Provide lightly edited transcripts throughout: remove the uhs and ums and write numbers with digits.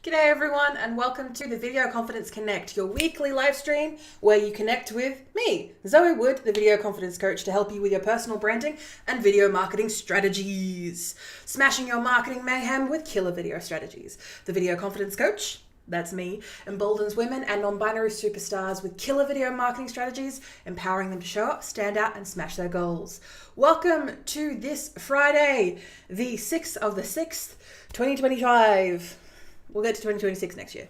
G'day everyone and welcome to the Video Confidence Connect, your weekly live stream where you connect with me, Zoe Wood, the Video Confidence Coach, to help you with your personal branding and video marketing strategies. Smashing your marketing mayhem with killer video strategies. The Video Confidence Coach, that's me, emboldens women and non-binary superstars with killer video marketing strategies, empowering them to show up, stand out, and smash their goals. Welcome to this Friday, the 6th of the 6th, 2025. We'll get to 2026 next year.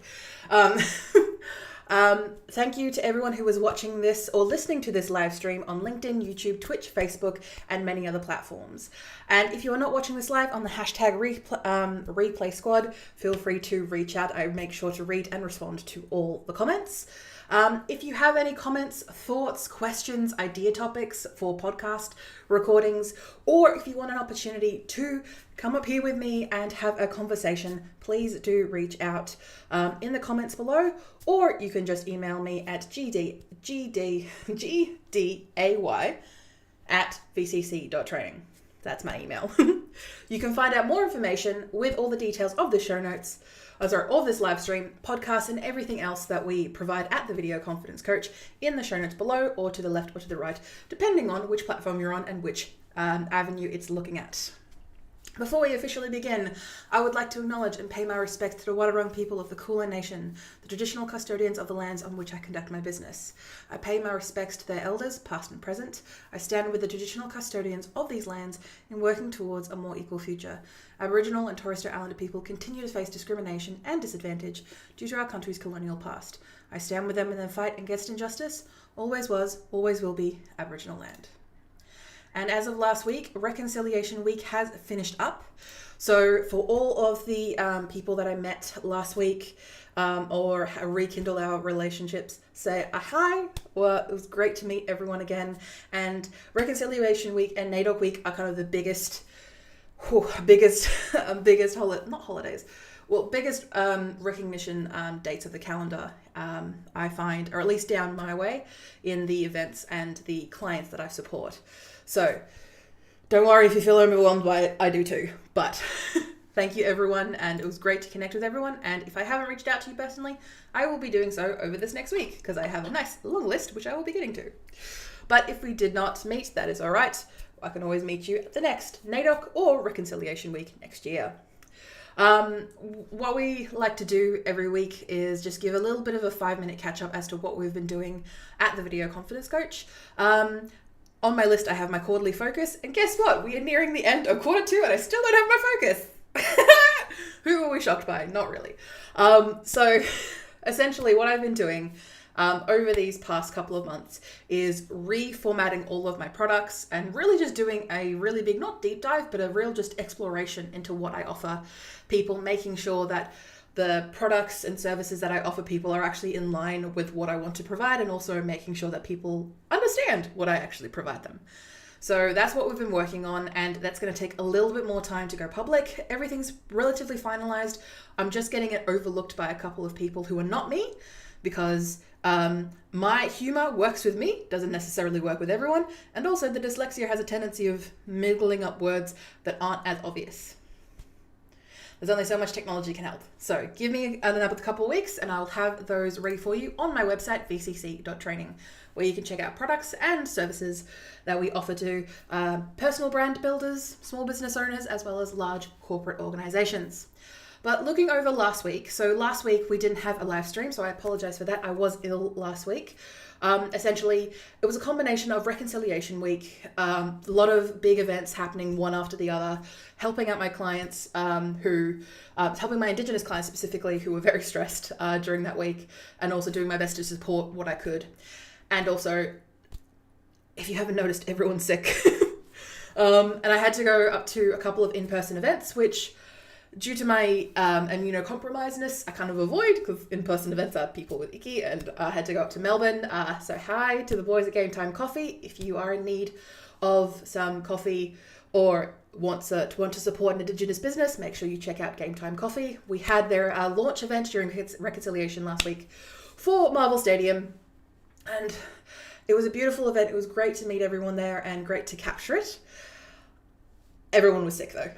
Thank you to everyone who was watching this or listening to this live stream on LinkedIn, YouTube, Twitch, Facebook, and many other platforms. And if you are not watching this live on the hashtag replay squad, feel free to reach out. I make sure to read and respond to all the comments. If you have any comments, thoughts, questions, idea topics for podcast recordings, or if you want an opportunity to come up here with me and have a conversation, please do reach out in the comments below, or you can just email me at gday@vcc.training. That's my email. You can find out more information with all the details of the show notes, all this live stream, podcast, and everything else that we provide at the Video Confidence Coach in the show notes below, or to the left or to the right, depending on which platform you're on and which avenue it's looking at. Before we officially begin, I would like to acknowledge and pay my respects to the Wadawurrung people of the Kulin Nation, the traditional custodians of the lands on which I conduct my business. I pay my respects to their elders, past and present. I stand with the traditional custodians of these lands in working towards a more equal future. Aboriginal and Torres Strait Islander people continue to face discrimination and disadvantage due to our country's colonial past. I stand with them in their fight against injustice. Always was, always will be Aboriginal land. And as of last week, Reconciliation Week has finished up. So for all of the people that I met last week or rekindle our relationships, say a hi. Well, it was great to meet everyone again. And Reconciliation Week and NAIDOC Week are kind of the biggest recognition dates of the calendar, I find, or at least down my way, in the events and the clients that I support. So don't worry if you feel overwhelmed by it, I do too. But thank you everyone, and it was great to connect with everyone. And if I haven't reached out to you personally, I will be doing so over this next week because I have a nice long list which I will be getting to. But if we did not meet, that is all right. I can always meet you at the next NAIDOC or Reconciliation Week next year. What we like to do every week is just give a little bit of a 5-minute catch up as to what we've been doing at the Video Confidence Coach. On my list, I have my quarterly focus, and guess what? We are nearing the end of quarter 2 and I still don't have my focus. Who were we shocked by? Not really. So essentially what I've been doing over these past couple of months is reformatting all of my products and really just doing a really big, not deep dive, but a real just exploration into what I offer people, making sure that the products and services that I offer people are actually in line with what I want to provide, and also making sure that people understand what I actually provide them. So that's what we've been working on, and that's going to take a little bit more time to go public. Everything's relatively finalized. I'm just getting it overlooked by a couple of people who are not me, because my humor works with me, doesn't necessarily work with everyone, and also the dyslexia has a tendency of middling up words that aren't as obvious. There's only so much technology can help. So give me another couple of weeks and I'll have those ready for you on my website, vcc.training, where you can check out products and services that we offer to personal brand builders, small business owners, as well as large corporate organizations. But looking over last week, so last week we didn't have a live stream, so I apologize for that. I was ill last week. Essentially, it was a combination of Reconciliation Week, a lot of big events happening one after the other, helping out my clients helping my Indigenous clients specifically who were very stressed during that week, and also doing my best to support what I could. And also, if you haven't noticed, everyone's sick. And I had to go up to a couple of in-person events, which due to my immunocompromisedness, I kind of avoid, because in-person events are people with icky, and I had to go up to Melbourne. So hi to the boys at Game Time Coffee. If you are in need of some coffee or want to support an Indigenous business, make sure you check out Game Time Coffee. We had their launch event during Reconciliation last week for Marvel Stadium, and it was a beautiful event. It was great to meet everyone there and great to capture it. Everyone was sick though.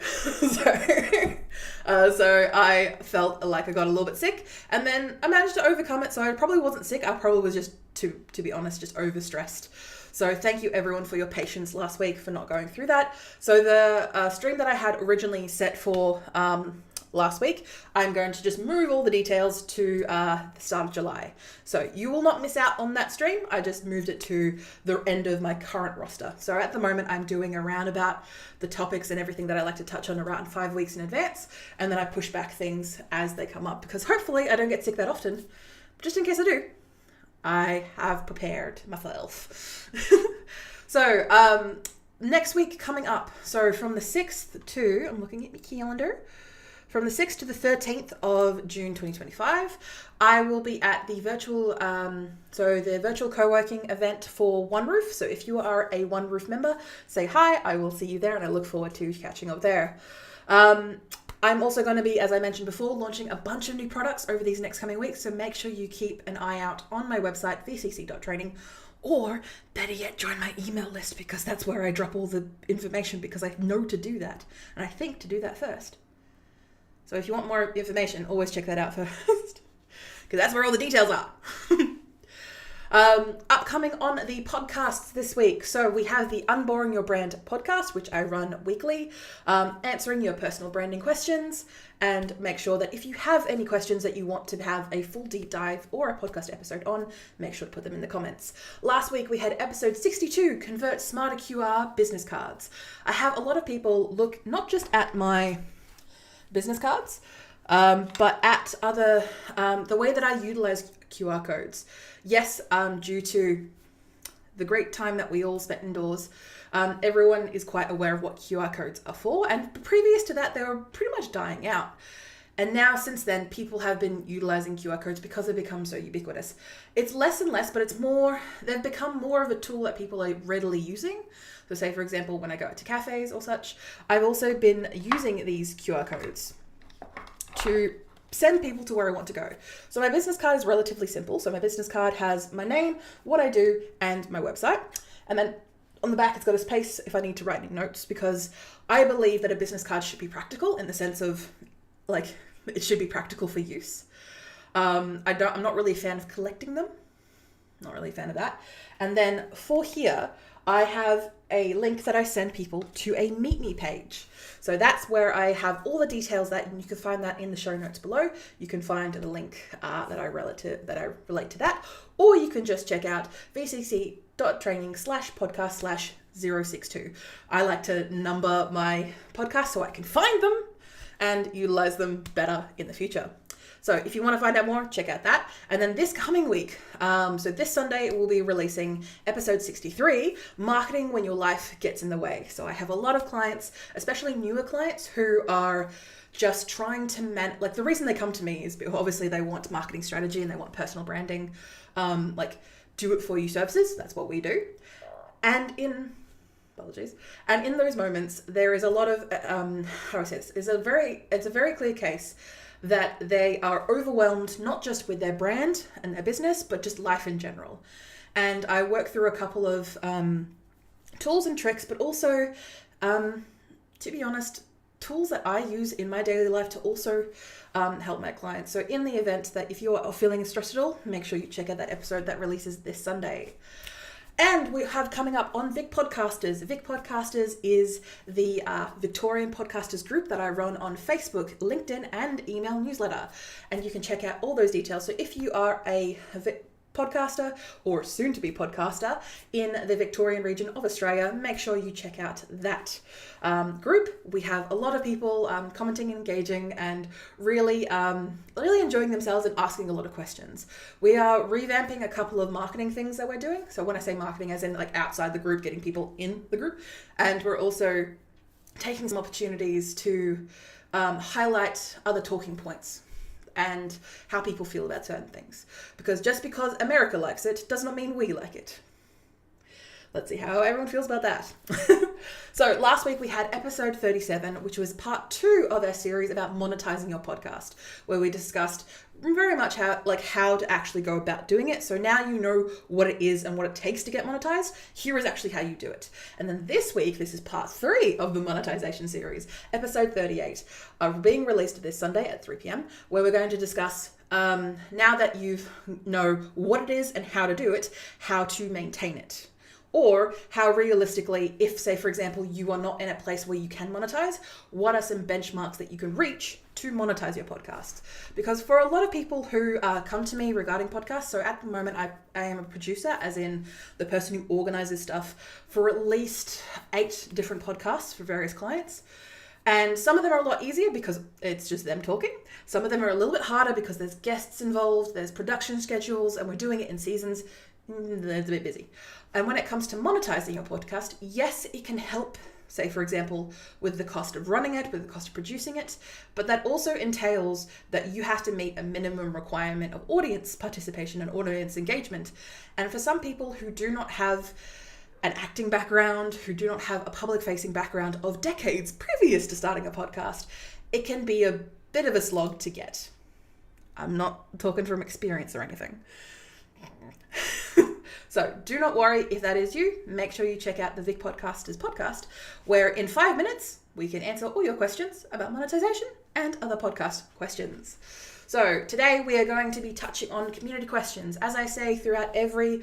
So I felt like I got a little bit sick, and then I managed to overcome it. So I probably wasn't sick. I probably was just, to be honest, just overstressed. So thank you everyone for your patience last week for not going through that. So the stream that I had originally set for last week, I'm going to just move all the details to the start of July. So you will not miss out on that stream. I just moved it to the end of my current roster. So at the moment, I'm doing around about the topics and everything that I like to touch on around 5 weeks in advance. And then I push back things as they come up, because hopefully I don't get sick that often. Just in case I do, I have prepared myself. So next week coming up. So from the 6th to, I'm looking at my calendar, from the 6th to the 13th of June 2025, I will be at the virtual co-working event for One Roof. So if you are a One Roof member, say hi, I will see you there, and I look forward to catching up there. I'm also going to be, as I mentioned before, launching a bunch of new products over these next coming weeks. So make sure you keep an eye out on my website, vcc.training, or better yet, join my email list, because that's where I drop all the information, because I know to do that. And I think to do that first. So if you want more information, always check that out first, because that's where all the details are. Upcoming on the podcasts this week. So we have the Unboring Your Brand podcast, which I run weekly, answering your personal branding questions, and make sure that if you have any questions that you want to have a full deep dive or a podcast episode on, make sure to put them in the comments. Last week we had episode 62, Convert Smarter QR Business Cards. I have a lot of people look not just at my business cards, but at other, the way that I utilize QR codes. Yes, due to the great time that we all spent indoors, everyone is quite aware of what QR codes are for. And previous to that, they were pretty much dying out. And now, since then, people have been utilizing QR codes because they've become so ubiquitous. It's less and less, but it's more, they've become more of a tool that people are readily using. So say, for example, when I go out to cafes or such, I've also been using these QR codes to send people to where I want to go. So my business card is relatively simple. So my business card has my name, what I do, and my website. And then on the back, it's got a space if I need to write any notes, because I believe that a business card should be practical in the sense of, like, it should be practical for use. I'm not really a fan of collecting them. Not really a fan of that. And then for here, I have a link that I send people to a Meet Me page. So that's where I have all the details that, and you can find that in the show notes below. You can find the link that I relate to that, or you can just check out vcc.training/podcast/062. I like to number my podcasts so I can find them and utilize them better in the future. So if you want to find out more, check out that. And then this coming week, so this Sunday, we'll be releasing episode 63, Marketing When Your Life Gets in the Way. So I have a lot of clients, especially newer clients, who are just trying to like, the reason they come to me is because obviously they want marketing strategy and they want personal branding, like do it for you services. That's what we do. And in those moments, there is a lot of, how do I say this? It's a very clear case that they are overwhelmed, not just with their brand and their business, but just life in general. And I work through a couple of tools and tricks, but also, to be honest, tools that I use in my daily life to also help my clients. So in the event that if you're feeling stressed at all, make sure you check out that episode that releases this Sunday. And we have coming up on Vic Podcasters. Vic Podcasters is the Victorian podcasters group that I run on Facebook, LinkedIn, and email newsletter. And you can check out all those details. So if you are a podcaster or soon to be podcaster in the Victorian region of Australia, make sure you check out that group. We have a lot of people commenting and engaging and really enjoying themselves and asking a lot of questions. We are revamping a couple of marketing things that we're doing. So when I say marketing, as in like outside the group, getting people in the group. And we're also taking some opportunities to highlight other talking points and how people feel about certain things. Because just because America likes it does not mean we like it. Let's see how everyone feels about that. So last week we had episode 37, which was part 2 of our series about monetizing your podcast, where we discussed very much how to actually go about doing it. So now you know what it is and what it takes to get monetized. Here is actually how you do it. And then this week, this is part 3 of the monetization series, episode 38, being released this Sunday at 3 p.m, where we're going to discuss now that you know what it is and how to do it, how to maintain it. Or how realistically, if say, for example, you are not in a place where you can monetize, what are some benchmarks that you can reach to monetize your podcast? Because for a lot of people who come to me regarding podcasts, so at the moment I am a producer, as in the person who organizes stuff for at least 8 different podcasts for various clients. And some of them are a lot easier because it's just them talking. Some of them are a little bit harder because there's guests involved, there's production schedules, and we're doing it in seasons. It's a bit busy. And when it comes to monetizing your podcast, yes, it can help, say, for example, with the cost of running it, with the cost of producing it, but that also entails that you have to meet a minimum requirement of audience participation and audience engagement. And for some people who do not have an acting background, who do not have a public-facing background of decades previous to starting a podcast, it can be a bit of a slog to get. I'm not talking from experience or anything. So do not worry if that is you. Make sure you check out the Vic Podcasters podcast, where in 5 minutes, we can answer all your questions about monetization and other podcast questions. So today we are going to be touching on community questions. As I say throughout every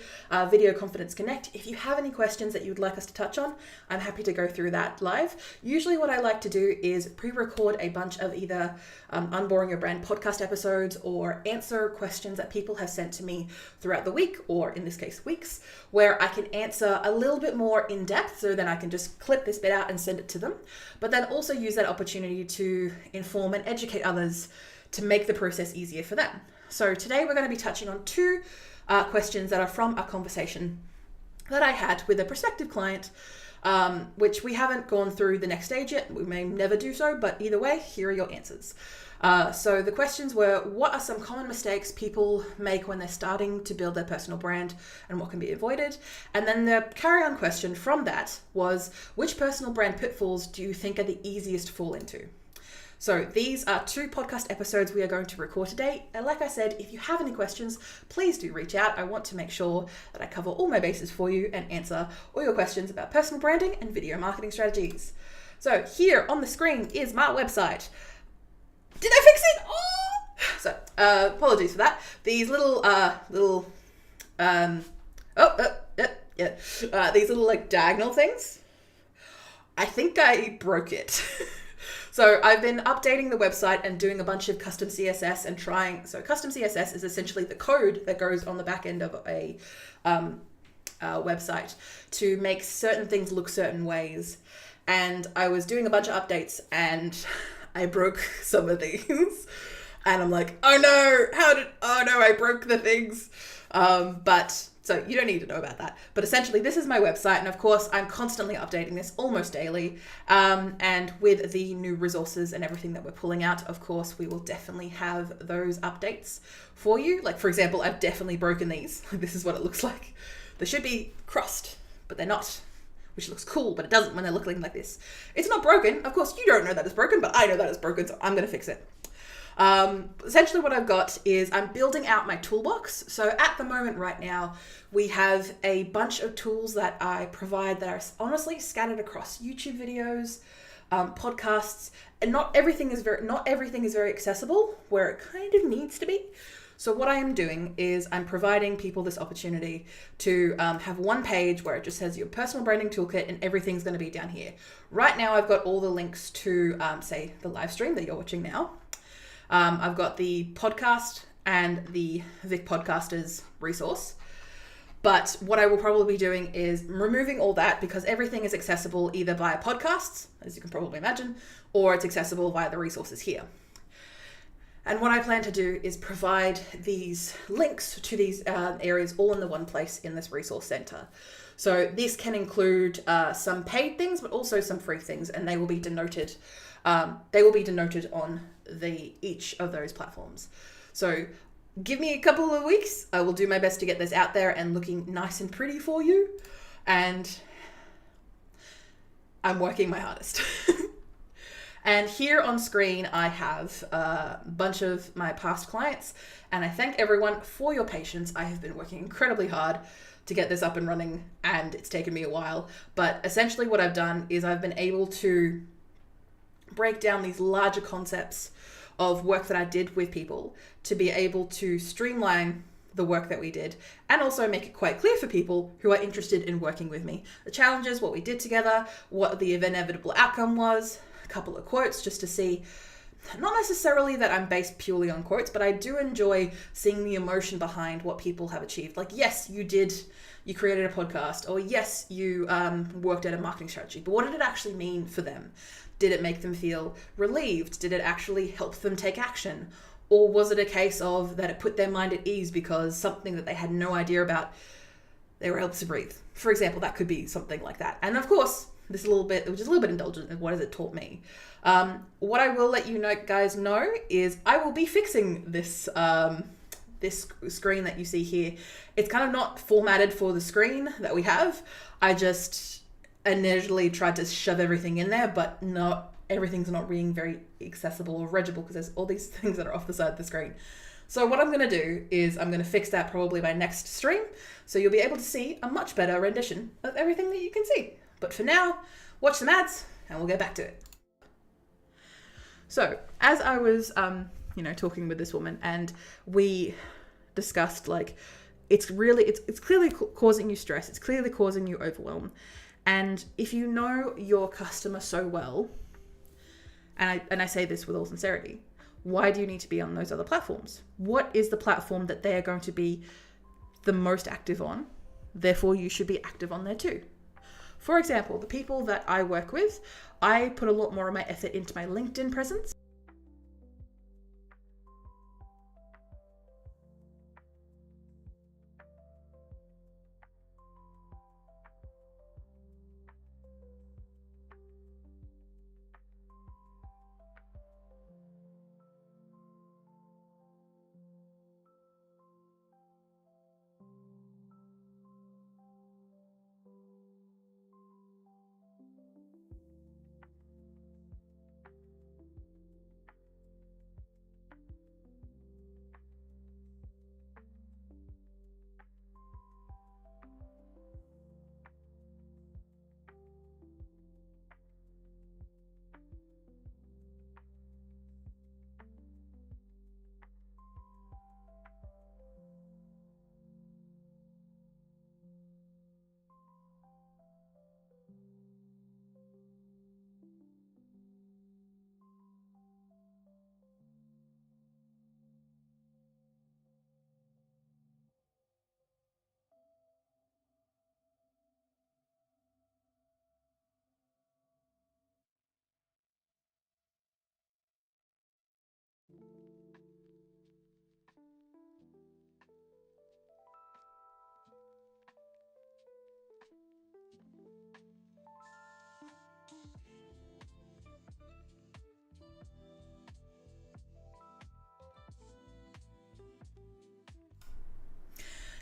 Video Confidence Connect, if you have any questions that you would like us to touch on, I'm happy to go through that live. Usually what I like to do is pre-record a bunch of either Unboring Your Brand podcast episodes or answer questions that people have sent to me throughout the week, or in this case weeks, where I can answer a little bit more in depth, so then I can just clip this bit out and send it to them, but then also use that opportunity to inform and educate others to make the process easier for them. So today we're going to be touching on 2 questions that are from a conversation that I had with a prospective client, which we haven't gone through the next stage yet. We may never do so, but either way, here are your answers. So the questions were, what are some common mistakes people make when they're starting to build their personal brand and what can be avoided? And then the carry-on question from that was, which personal brand pitfalls do you think are the easiest to fall into? So these are 2 podcast episodes we are going to record today. And like I said, if you have any questions, please do reach out. I want to make sure that I cover all my bases for you and answer all your questions about personal branding and video marketing strategies. So here on the screen is my website. Did I fix it? Oh! So apologies for that. These these little like diagonal things. I think I broke it. So I've been updating the website and doing a bunch of custom CSS and so custom CSS is essentially the code that goes on the back end of a website to make certain things look certain ways. And I was doing a bunch of updates and I broke some of these. And I'm like, oh no, I broke the things. So you don't need to know about that. But essentially, this is my website. And of course, I'm constantly updating this almost daily. And with the new resources and everything that we're pulling out, of course, we will definitely have those updates for you. Like, for example, I've definitely broken these. This is what it looks like. They should be crossed, but they're not, which looks cool, but it doesn't when they're looking like this. It's not broken. Of course, you don't know that it's broken, but I know that it's broken, so I'm going to fix it. Essentially what I've got is I'm building out my toolbox. So at the moment right now, we have a bunch of tools that I provide that are honestly scattered across YouTube videos, podcasts, and not everything is very accessible where it kind of needs to be. So what I am doing is I'm providing people this opportunity to have one page where it just says your personal branding toolkit and everything's going to be down here. Right now, I've got all the links to, say, the live stream that you're watching now. I've got the podcast and the Vic Podcasters resource. But what I will probably be doing is removing all that because everything is accessible either via podcasts, as you can probably imagine, or it's accessible via the resources here. And what I plan to do is provide these links to these areas all in the one place in this resource center. So this can include some paid things, but also some free things, and they will be denoted. They will be denoted on each of those platforms. So give me a couple of weeks. I will do my best to get this out there and looking nice and pretty for you. and I'm working my hardest. And here on screen, I have a bunch of my past clients, and I thank everyone for your patience. I have been working incredibly hard to get this up and running, and it's taken me a while. But essentially what I've done is I've been able to break down these larger concepts of work that I did with people to be able to streamline the work that we did, and also make it quite clear for people who are interested in working with me. The challenges, what we did together, what the inevitable outcome was, a couple of quotes just to see, not necessarily that I'm based purely on quotes, but I do enjoy seeing the emotion behind what people have achieved. Like, yes, you created a podcast, or yes, you worked at a marketing strategy, but what did it actually mean for them? Did it make them feel relieved? Did it actually help them take action? Or was it a case of that it put their mind at ease because something that they had no idea about, they were able to breathe? For example, that could be something like that. And of course, which is a little bit indulgent in what has it taught me. What I will let you guys know is I will be fixing this this screen that you see here. It's kind of not formatted for the screen that we have. I just initially tried to shove everything in there, but everything's not being very accessible or readable because there's all these things that are off the side of the screen. So what I'm going to do is I'm going to fix that probably by next stream, so you'll be able to see a much better rendition of everything that you can see. But for now, watch some ads and we'll get back to it. So as I was, talking with this woman, and we discussed, like, it's clearly causing you stress. It's clearly causing you overwhelm. And if you know your customer so well, and I say this with all sincerity, why do you need to be on those other platforms? What is the platform that they are going to be the most active on? Therefore, you should be active on there too. For example, the people that I work with, I put a lot more of my effort into my LinkedIn presence.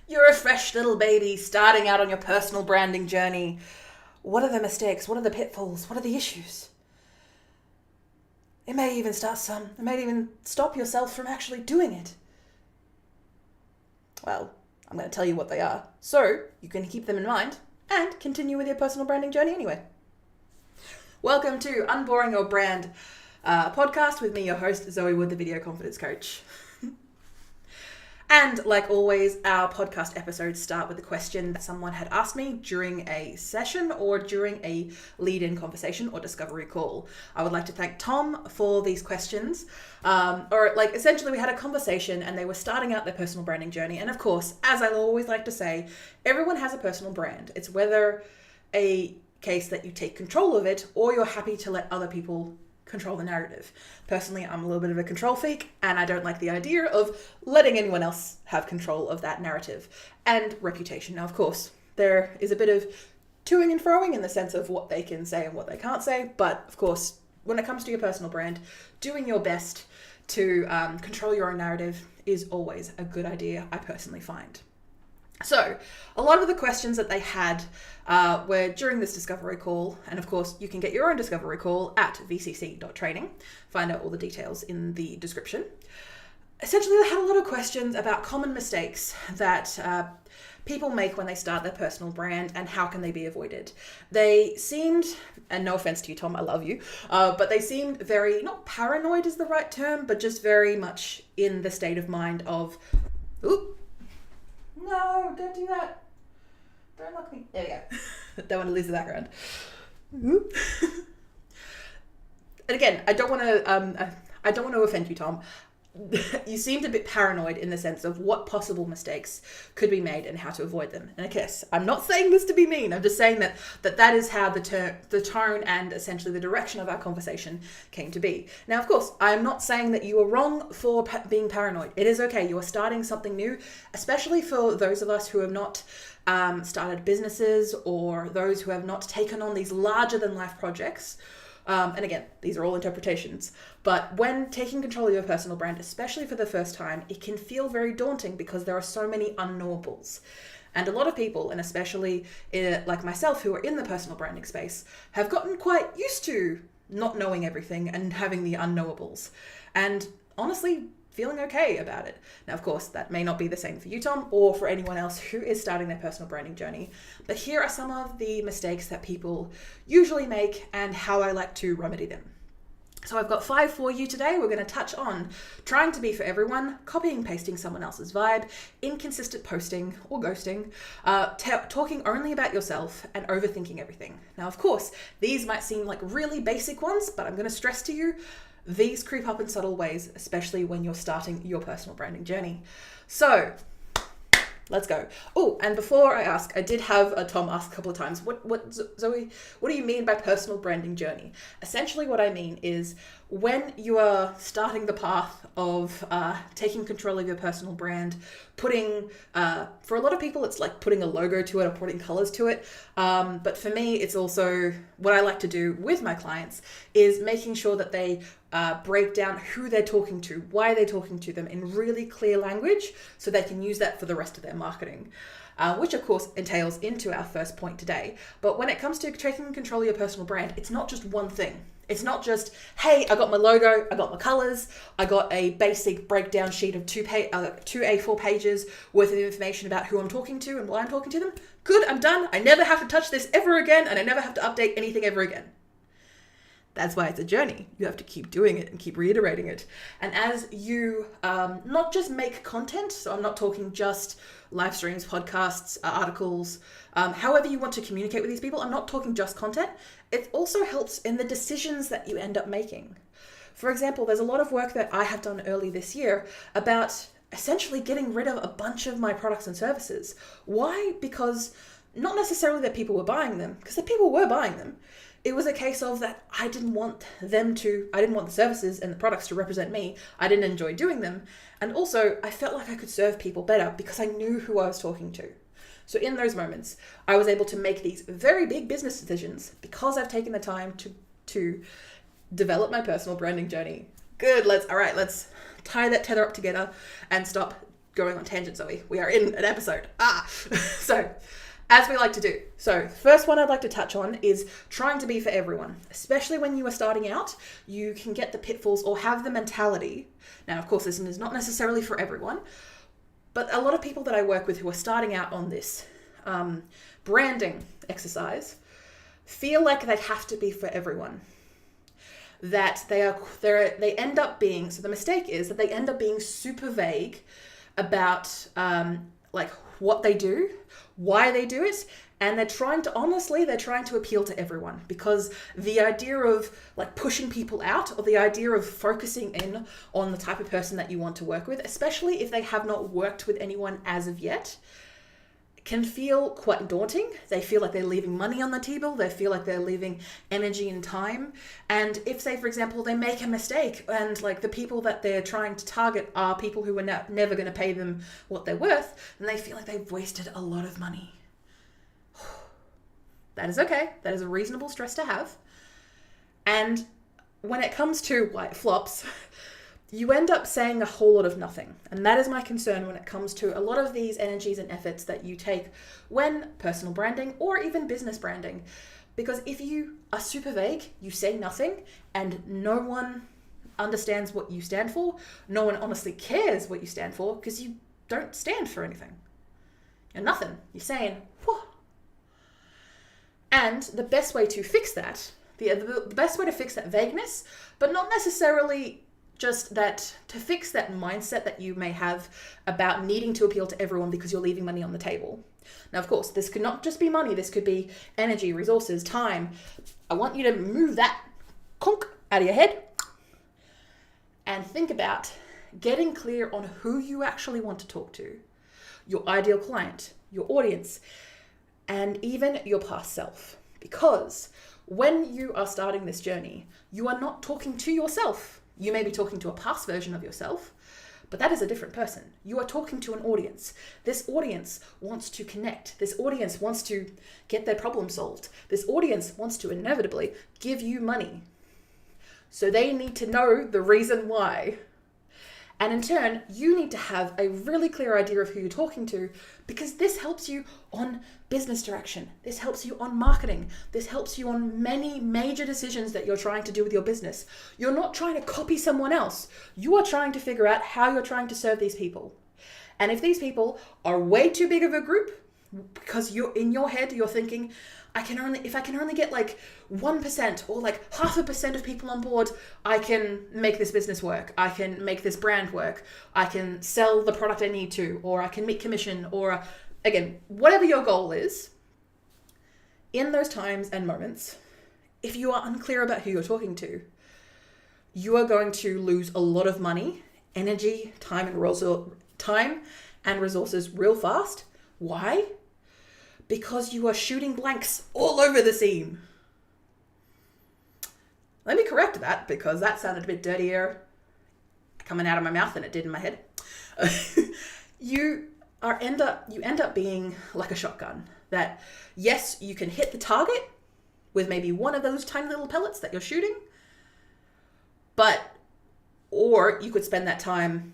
You're a fresh little baby starting out on your personal branding journey. What are the mistakes? What are the pitfalls? What are the issues? It may even stop yourself from actually doing it. Well, I'm going to tell you what they are, so you can keep them in mind and continue with your personal branding journey anyway. Welcome to Unboring Your Brand podcast with me, your host, Zoe Wood, the Video Confidence Coach. And like always, our podcast episodes start with a question that someone had asked me during a session or during a lead-in conversation or discovery call. I would like to thank Tom for these questions. Essentially we had a conversation and they were starting out their personal branding journey. And of course, as I always like to say, everyone has a personal brand. It's whether a case that you take control of it or you're happy to let other people control the narrative. Personally, I'm a little bit of a control freak and I don't like the idea of letting anyone else have control of that narrative and reputation. Now, of course, there is a bit of toing and froing in the sense of what they can say and what they can't say. But of course, when it comes to your personal brand, doing your best to control your own narrative is always a good idea, I personally find. So a lot of the questions that they had were during this discovery call. And of course, you can get your own discovery call at vcc.training. Find out all the details in the description. Essentially, they had a lot of questions about common mistakes that people make when they start their personal brand and how can they be avoided. They seemed, and no offense to you, Tom, I love you, but they seemed very, not paranoid is the right term, but just very much in the state of mind of, oop, no, don't do that. Don't lock me. There we go. Don't want to lose the background. And again, I don't want to offend you, Tom. You seemed a bit paranoid in the sense of what possible mistakes could be made and how to avoid them. And I guess I'm not saying this to be mean. I'm just saying that is how the tone and essentially the direction of our conversation came to be. Now, of course, I'm not saying that you are wrong for being paranoid. It is okay. You are starting something new, especially for those of us who have not started businesses or those who have not taken on these larger than life projects. And again, these are all interpretations, but when taking control of your personal brand, especially for the first time, it can feel very daunting because there are so many unknowables. And a lot of people, and especially like myself, who are in the personal branding space, have gotten quite used to not knowing everything and having the unknowables. And honestly, feeling okay about it. Now, of course, that may not be the same for you, Tom, or for anyone else who is starting their personal branding journey. But here are some of the mistakes that people usually make and how I like to remedy them. So I've got 5 for you today. We're going to touch on trying to be for everyone, copying, pasting someone else's vibe, inconsistent posting or ghosting, talking only about yourself, and overthinking everything. Now, of course, these might seem like really basic ones, but I'm going to stress to you, these creep up in subtle ways, especially when you're starting your personal branding journey. So let's go. Oh, and before I ask, I did have Tom ask a couple of times, Zoe, what do you mean by personal branding journey? Essentially what I mean is when you are starting the path of taking control of your personal brand, putting, for a lot of people, it's like putting a logo to it or putting colors to it. But for me, it's also what I like to do with my clients is making sure that they break down who they're talking to, why they're talking to them in really clear language so they can use that for the rest of their marketing. Which of course entails into our first point today. But when it comes to taking control of your personal brand, it's not just one thing. It's not just, hey, I got my logo, I got my colors, I got a basic breakdown sheet of two A4 pages worth of information about who I'm talking to and why I'm talking to them. Good, I'm done. I never have to touch this ever again, and I never have to update anything ever again. That's why it's a journey. You have to keep doing it and keep reiterating it. And as you not just make content, so I'm not talking just live streams, podcasts, articles, however you want to communicate with these people, I'm not talking just content. It also helps in the decisions that you end up making. For example, there's a lot of work that I have done early this year about essentially getting rid of a bunch of my products and services. Why? Because not necessarily that people were buying them, because the people were buying them. It was a case of that I didn't want the services and the products to represent me. I didn't enjoy doing them. And also I felt like I could serve people better because I knew who I was talking to. So in those moments, I was able to make these very big business decisions because I've taken the time to develop my personal branding journey. Good, let's tie that tether up together and stop going on tangents, Zoe. We are in an episode. So as we like to do. So first one I'd like to touch on is trying to be for everyone. Especially when you are starting out, you can get the pitfalls or have the mentality. Now, of course, this is not necessarily for everyone, but a lot of people that I work with who are starting out on this branding exercise feel like they have to be for everyone. That they end up being, so the mistake is that they end up being super vague about like what they do, why they do it, and they're trying to appeal to everyone, because the idea of like pushing people out, or the idea of focusing in on the type of person that you want to work with, especially if they have not worked with anyone as of yet, can feel quite daunting. They feel like they're leaving money on the table. They feel like they're leaving energy and time. And if, say, for example, they make a mistake and like the people that they're trying to target are people who are never going to pay them what they're worth, then they feel like they've wasted a lot of money. That is okay. That is a reasonable stress to have. And when it comes to white flops, you end up saying a whole lot of nothing. And that is my concern when it comes to a lot of these energies and efforts that you take when personal branding or even business branding. Because if you are super vague, you say nothing, and no one understands what you stand for, no one honestly cares what you stand for, because you don't stand for anything. You're nothing. You're saying, whew. And the best way to fix that, the best way to fix that vagueness, but not necessarily just that, to fix that mindset that you may have about needing to appeal to everyone because you're leaving money on the table. Now, of course, this could not just be money. This could be energy, resources, time. I want you to move that conk out of your head and think about getting clear on who you actually want to talk to, your ideal client, your audience, and even your past self. Because when you are starting this journey, you are not talking to yourself. You may be talking to a past version of yourself, but that is a different person. You are talking to an audience. This audience wants to connect. This audience wants to get their problem solved. This audience wants to inevitably give you money. So they need to know the reason why. And in turn, you need to have a really clear idea of who you're talking to, because this helps you on business direction. This helps you on marketing. This helps you on many major decisions that you're trying to do with your business. You're not trying to copy someone else. You are trying to figure out how you're trying to serve these people. And if these people are way too big of a group, because you're in your head, you're thinking, if I can only get like 1% or like 0.5% of people on board, I can make this business work. I can make this brand work. I can sell the product I need to, or I can meet commission, or again, whatever your goal is. In those times and moments, if you are unclear about who you're talking to, you are going to lose a lot of money, energy, time and resources real fast. Why? Because you are shooting blanks all over the scene. Let me correct that, because that sounded a bit dirtier coming out of my mouth than it did in my head. You end up being like a shotgun. That, yes, you can hit the target with maybe one of those tiny little pellets that you're shooting, or you could spend that time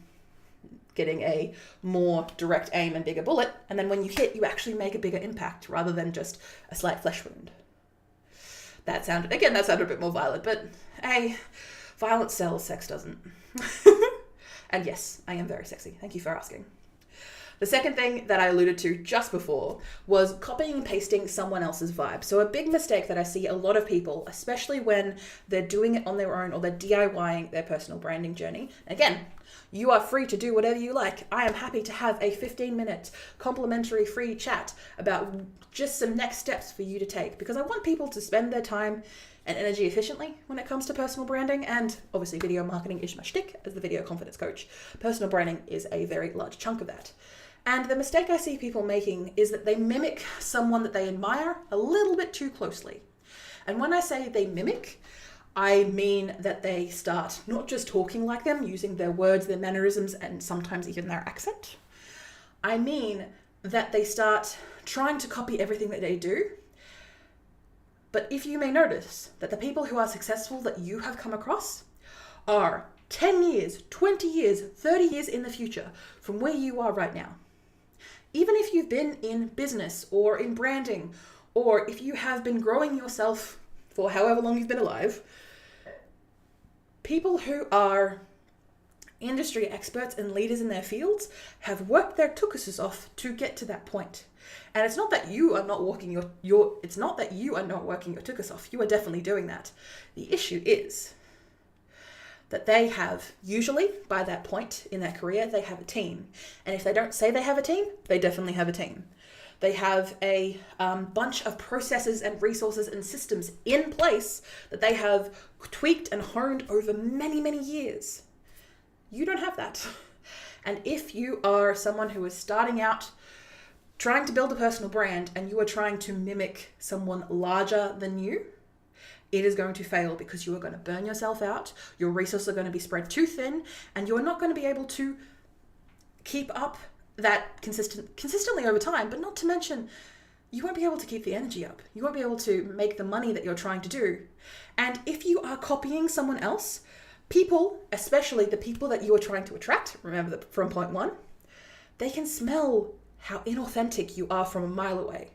getting a more direct aim and bigger bullet, and then when you hit, you actually make a bigger impact rather than just a slight flesh wound. That sounded a bit more violent, but hey, violence sells, sex doesn't. And yes, I am very sexy. Thank you for asking. The second thing that I alluded to just before was copying and pasting someone else's vibe. So a big mistake that I see a lot of people, especially when they're doing it on their own or they're DIYing their personal branding journey. Again, you are free to do whatever you like. I am happy to have a 15-minute complimentary free chat about just some next steps for you to take, because I want people to spend their time and energy efficiently when it comes to personal branding. And obviously video marketing is my shtick as the video confidence coach. Personal branding is a very large chunk of that. And the mistake I see people making is that they mimic someone that they admire a little bit too closely. And when I say they mimic, I mean that they start not just talking like them, using their words, their mannerisms, and sometimes even their accent. I mean that they start trying to copy everything that they do. But if you may notice that the people who are successful that you have come across are 10 years, 20 years, 30 years in the future from where you are right now. Even if you've been in business or in branding, or if you have been growing yourself for however long you've been alive, people who are industry experts and leaders in their fields have worked their tuchuses off to get to that point. And it's not that you are not working your tuchus off. You are definitely doing that. The issue is that they have, usually by that point in their career, they have a team. And if they don't say they have a team, they definitely have a team. They have a bunch of processes and resources and systems in place that they have tweaked and honed over many, many years. You don't have that. And if you are someone who is starting out trying to build a personal brand and you are trying to mimic someone larger than you, it is going to fail, because you are going to burn yourself out, your resources are going to be spread too thin, and you're not going to be able to keep up that consistently over time. But not to mention, you won't be able to keep the energy up. You won't be able to make the money that you're trying to do. And if you are copying someone else, People, especially the people that you are trying to attract, remember that from point one, they can smell how inauthentic you are from a mile away.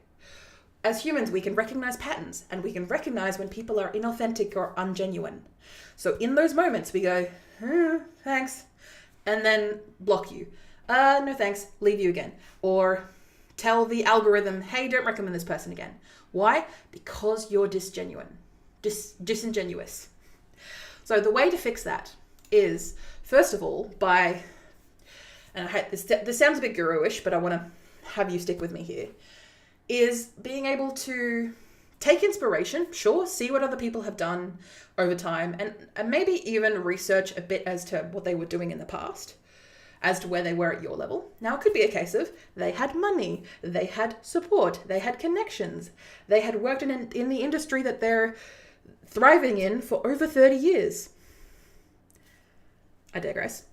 As humans, we can recognize patterns, and we can recognize when people are inauthentic or ungenuine. So in those moments, we go, thanks, and then block you. No thanks, leave you again. Or tell the algorithm, hey, don't recommend this person again. Why? Because you're disingenuous. So the way to fix that is, first of all, by, and I hate this sounds a bit guru-ish, but I want to have you stick with me here, is being able to take inspiration, sure, see what other people have done over time, and maybe even research a bit as to what they were doing in the past, as to where they were at your level. Now, it could be a case of they had money, they had support, they had connections, they had worked in the industry that they're thriving in for over 30 years. I digress.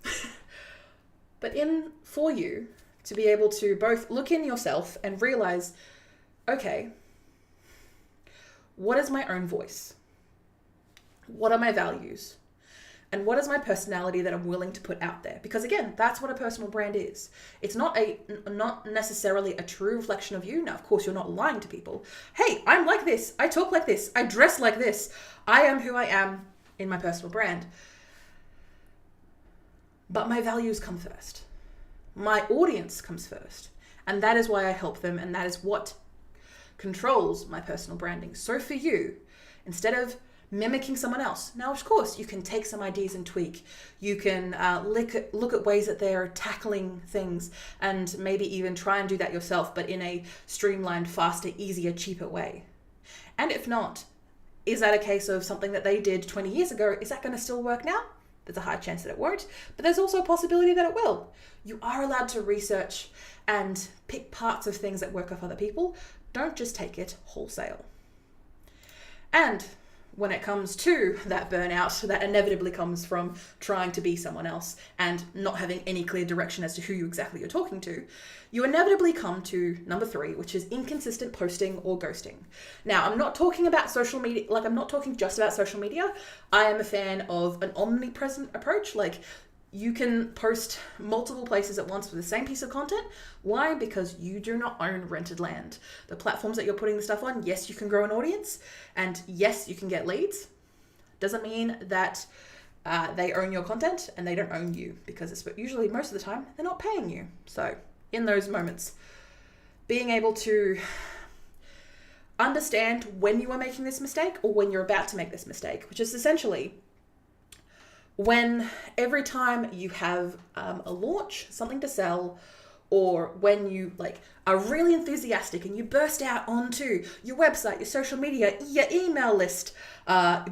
But for you to be able to both look in yourself and realize, okay, what is my own voice? What are my values? And what is my personality that I'm willing to put out there? Because again, that's what a personal brand is. It's not necessarily a true reflection of you. Now, of course, you're not lying to people. Hey, I'm like this. I talk like this. I dress like this. I am who I am in my personal brand. But my values come first. My audience comes first. And that is why I help them. And that is what controls my personal branding. So for you, instead of mimicking someone else. Now, of course, you can take some ideas and tweak. You can look at ways that they're tackling things and maybe even try and do that yourself, but in a streamlined, faster, easier, cheaper way. And if not, is that a case of something that they did 20 years ago? Is that going to still work now? There's a high chance that it won't, but there's also a possibility that it will. You are allowed to research and pick parts of things that work off other people. Don't just take it wholesale. And when it comes to that burnout that inevitably comes from trying to be someone else and not having any clear direction as to who exactly you're talking to, you inevitably come to number 3, which is inconsistent posting or ghosting. Now, I'm not talking about social media, I'm not talking just about social media. I am a fan of an omnipresent approach. You can post multiple places at once with the same piece of content. Why? Because you do not own rented land. The platforms that you're putting the stuff on, yes, you can grow an audience, and yes, you can get leads. Doesn't mean that they own your content and they don't own you, because it's usually, most of the time, they're not paying you. So in those moments, being able to understand when you are making this mistake or when you're about to make this mistake, which is essentially when every time you have a launch, something to sell, or when you are really enthusiastic and you burst out onto your website, your social media, your email list,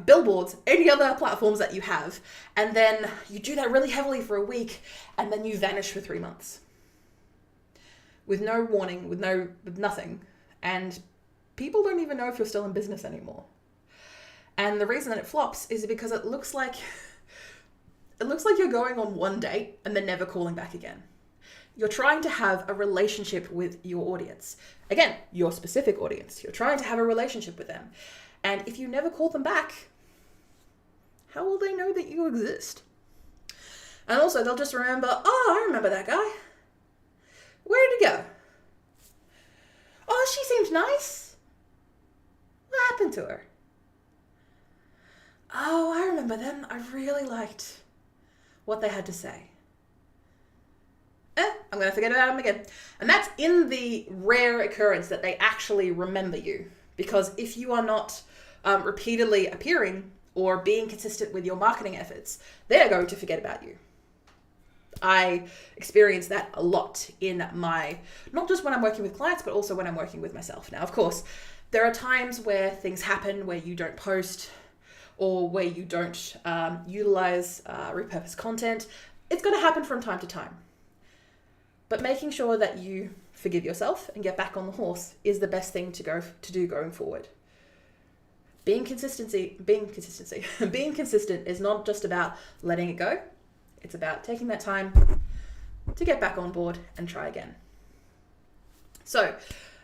billboards, any other platforms that you have, and then you do that really heavily for a week, and then you vanish for 3 months with no warning, with nothing, and people don't even know if you're still in business anymore. And the reason that it flops is because it looks like you're going on one date and then never calling back again. You're trying to have a relationship with your audience. Again, your specific audience. You're trying to have a relationship with them. And if you never call them back, how will they know that you exist? And also, they'll just remember, oh, I remember that guy. Where did he go? Oh, she seemed nice. What happened to her? Oh, I remember them. I really liked what they had to say. I'm going to forget about them again. And that's in the rare occurrence that they actually remember you. Because if you are not repeatedly appearing or being consistent with your marketing efforts, they are going to forget about you. I experience that a lot in not just when I'm working with clients, but also when I'm working with myself. Now, of course, there are times where things happen where you don't post or where you don't utilize repurposed content. It's going to happen from time to time. But making sure that you forgive yourself and get back on the horse is the best thing to do going forward. Being consistent is not just about letting it go. It's about taking that time to get back on board and try again. So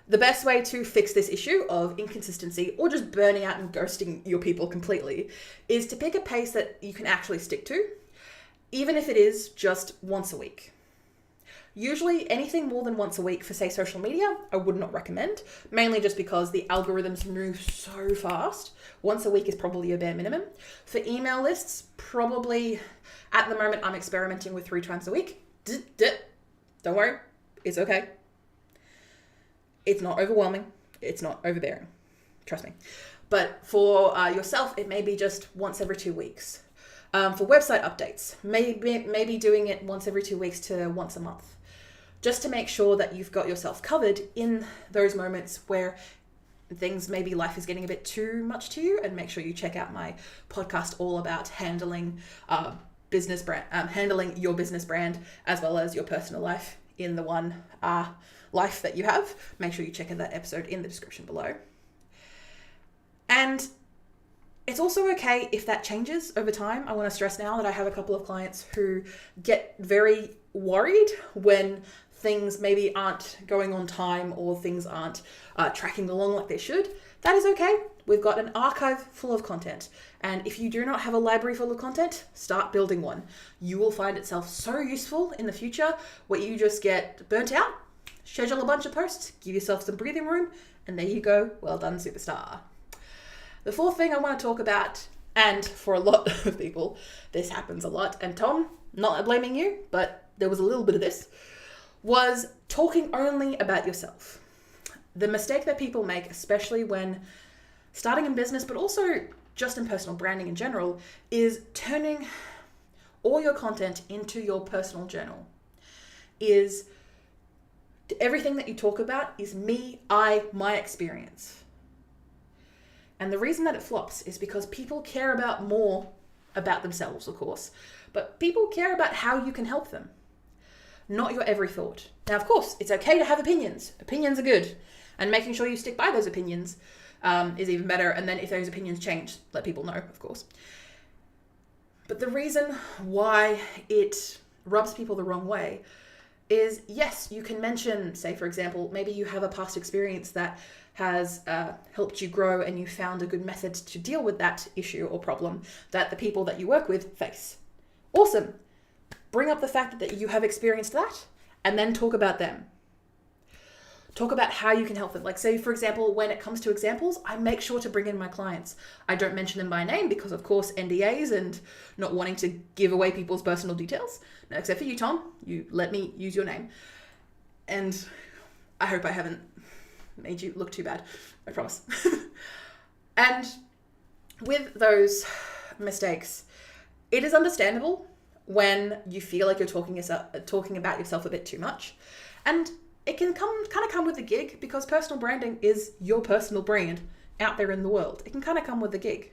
The best way to fix this issue of inconsistency or just burning out and ghosting your people completely is to pick a pace that you can actually stick to, even if it is just once a week. Usually anything more than once a week for, say, social media, I would not recommend, mainly just because the algorithms move so fast. Once a week is probably a bare minimum. For email lists, probably at the moment I'm experimenting with 3 times a week. Don't worry, it's okay. It's not overwhelming. It's not overbearing. Trust me. But for yourself, it may be just once every 2 weeks. For website updates, maybe doing it once every 2 weeks to once a month. Just to make sure that you've got yourself covered in those moments where things, maybe life is getting a bit too much to you, and make sure you check out my podcast all about handling handling your business brand as well as your personal life in the one life that you have. Make sure you check out that episode in the description below. And it's also okay if that changes over time. I want to stress now that I have a couple of clients who get very worried when things maybe aren't going on time or things aren't tracking along like they should. That is okay. We've got an archive full of content. And if you do not have a library full of content, start building one. You will find itself so useful in the future where you just get burnt out, schedule a bunch of posts, give yourself some breathing room, and there you go. Well done, superstar. The fourth thing I want to talk about, and for a lot of people, this happens a lot, and Tom, not blaming you, but there was a little bit of this, was talking only about yourself. The mistake that people make, especially when starting in business, but also just in personal branding in general, is turning all your content into your personal journal. Is everything that you talk about is me, my experience. And the reason that it flops is because people care about more about themselves, of course, but people care about how you can help them, not your every thought. Now, of course, it's okay to have opinions. Opinions are good. And making sure you stick by those opinions is even better. And then if those opinions change, let people know, of course. But the reason why it rubs people the wrong way is, yes, you can mention, say, for example, maybe you have a past experience that has helped you grow and you found a good method to deal with that issue or problem that the people that you work with face. Awesome. Bring up the fact that you have experienced that and then talk about them. Talk about how you can help them. Like, say, for example, when it comes to examples, I make sure to bring in my clients. I don't mention them by name because, of course, NDAs and not wanting to give away people's personal details. No, except for you, Tom. You let me use your name. And I hope I haven't made you look too bad. I promise. And with those mistakes, it is understandable when you feel like you're talking about yourself a bit too much. And it can kind of come with the gig, because personal branding is your personal brand out there in the world. It can kind of come with the gig.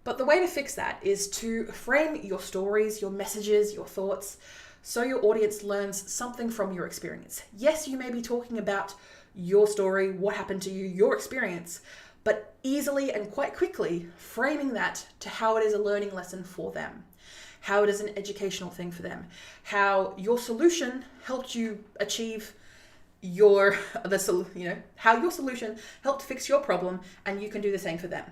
But the way to fix that is to frame your stories, your messages, your thoughts, so your audience learns something from your experience. Yes, you may be talking about your story, what happened to you, your experience, but easily and quite quickly framing that to how it is a learning lesson for them, how it is an educational thing for them, how your solution helped you achieve how your solution helped fix your problem and you can do the same for them.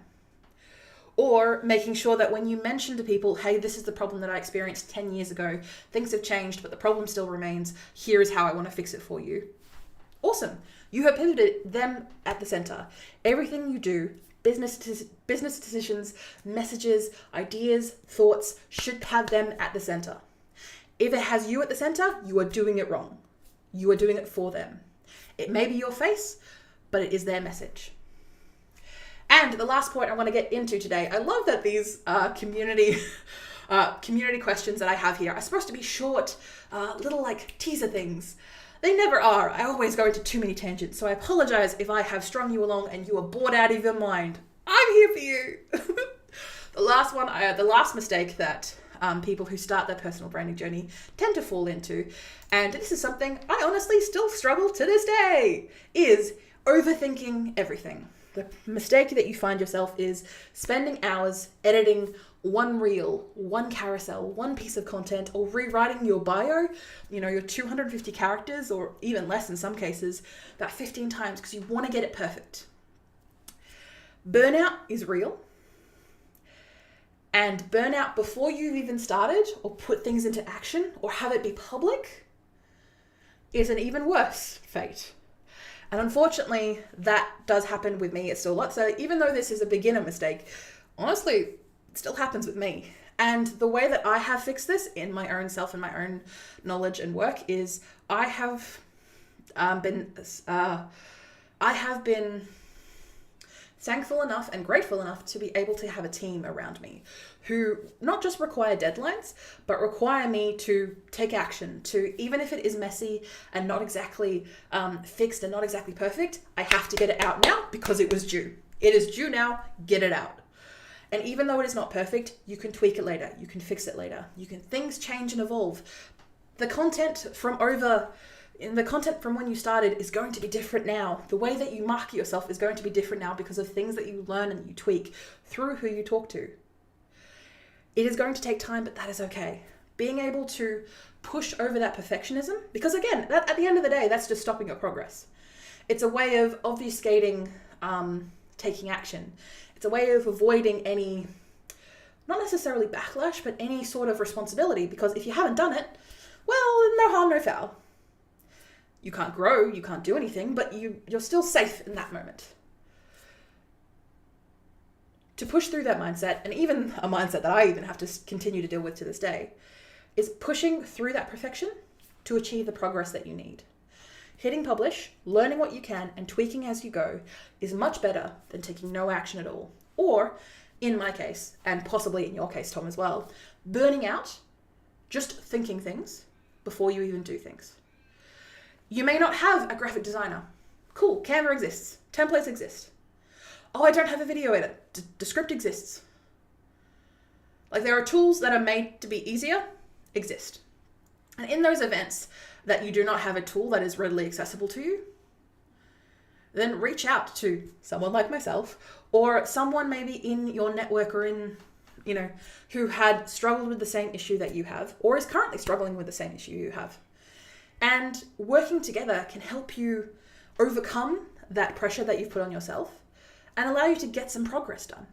Or making sure that when you mention to people, hey, this is the problem that I experienced 10 years ago, things have changed, but the problem still remains. Here is how I want to fix it for you. Awesome. You have pivoted them at the center. Everything you do, business decisions, messages, ideas, thoughts, should have them at the center. If it has you at the center, you are doing it wrong. You are doing it for them. It may be your face, but it is their message. And the last point I want to get into today, I love that these community questions that I have here are supposed to be short, little like teaser things. They never are. I always go into too many tangents, so I apologize if I have strung you along and you are bored out of your mind. I'm here for you. The last mistake that people who start their personal branding journey tend to fall into, and this is something I honestly still struggle to this day, is overthinking everything. The mistake that you find yourself is spending hours editing one reel, one carousel, one piece of content, or rewriting your bio, your 250 characters, or even less in some cases, about 15 times because you want to get it perfect. Burnout is real. And burnout before you've even started or put things into action or have it be public is an even worse fate. And unfortunately, that does happen with me. It's still a lot. So even though this is a beginner mistake, honestly, it still happens with me. And the way that I have fixed this in my own self and my own knowledge and work is I have been thankful enough and grateful enough to be able to have a team around me who not just require deadlines, but require me to take action, to, even if it is messy and not exactly fixed and not exactly perfect, I have to get it out now because it was due. It is due now, get it out. And even though it is not perfect, you can tweak it later, you can fix it later, things change and evolve. The content from when you started is going to be different now. The way that you market yourself is going to be different now because of things that you learn and you tweak through who you talk to. It is going to take time, but that is okay. Being able to push over that perfectionism, because again, at the end of the day, that's just stopping your progress. It's a way of obfuscating taking action. It's a way of avoiding any, not necessarily backlash, but any sort of responsibility, because if you haven't done it, well, no harm, no foul. You can't grow, you can't do anything, but you're still safe in that moment. To push through that mindset, and even a mindset that I even have to continue to deal with to this day, is pushing through that perfection to achieve the progress that you need. Hitting publish, learning what you can, and tweaking as you go is much better than taking no action at all. Or, in my case, and possibly in your case, Tom, as well, burning out, just thinking things before you even do things. You may not have a graphic designer. Cool, Canva exists. Templates exist. Oh, I don't have a video edit. The script exists. Like, there are tools that are made to be easier, exist. And in those events that you do not have a tool that is readily accessible to you, then reach out to someone like myself or someone maybe in your network or in, who had struggled with the same issue that you have or is currently struggling with the same issue you have. And working together can help you overcome that pressure that you've put on yourself and allow you to get some progress done.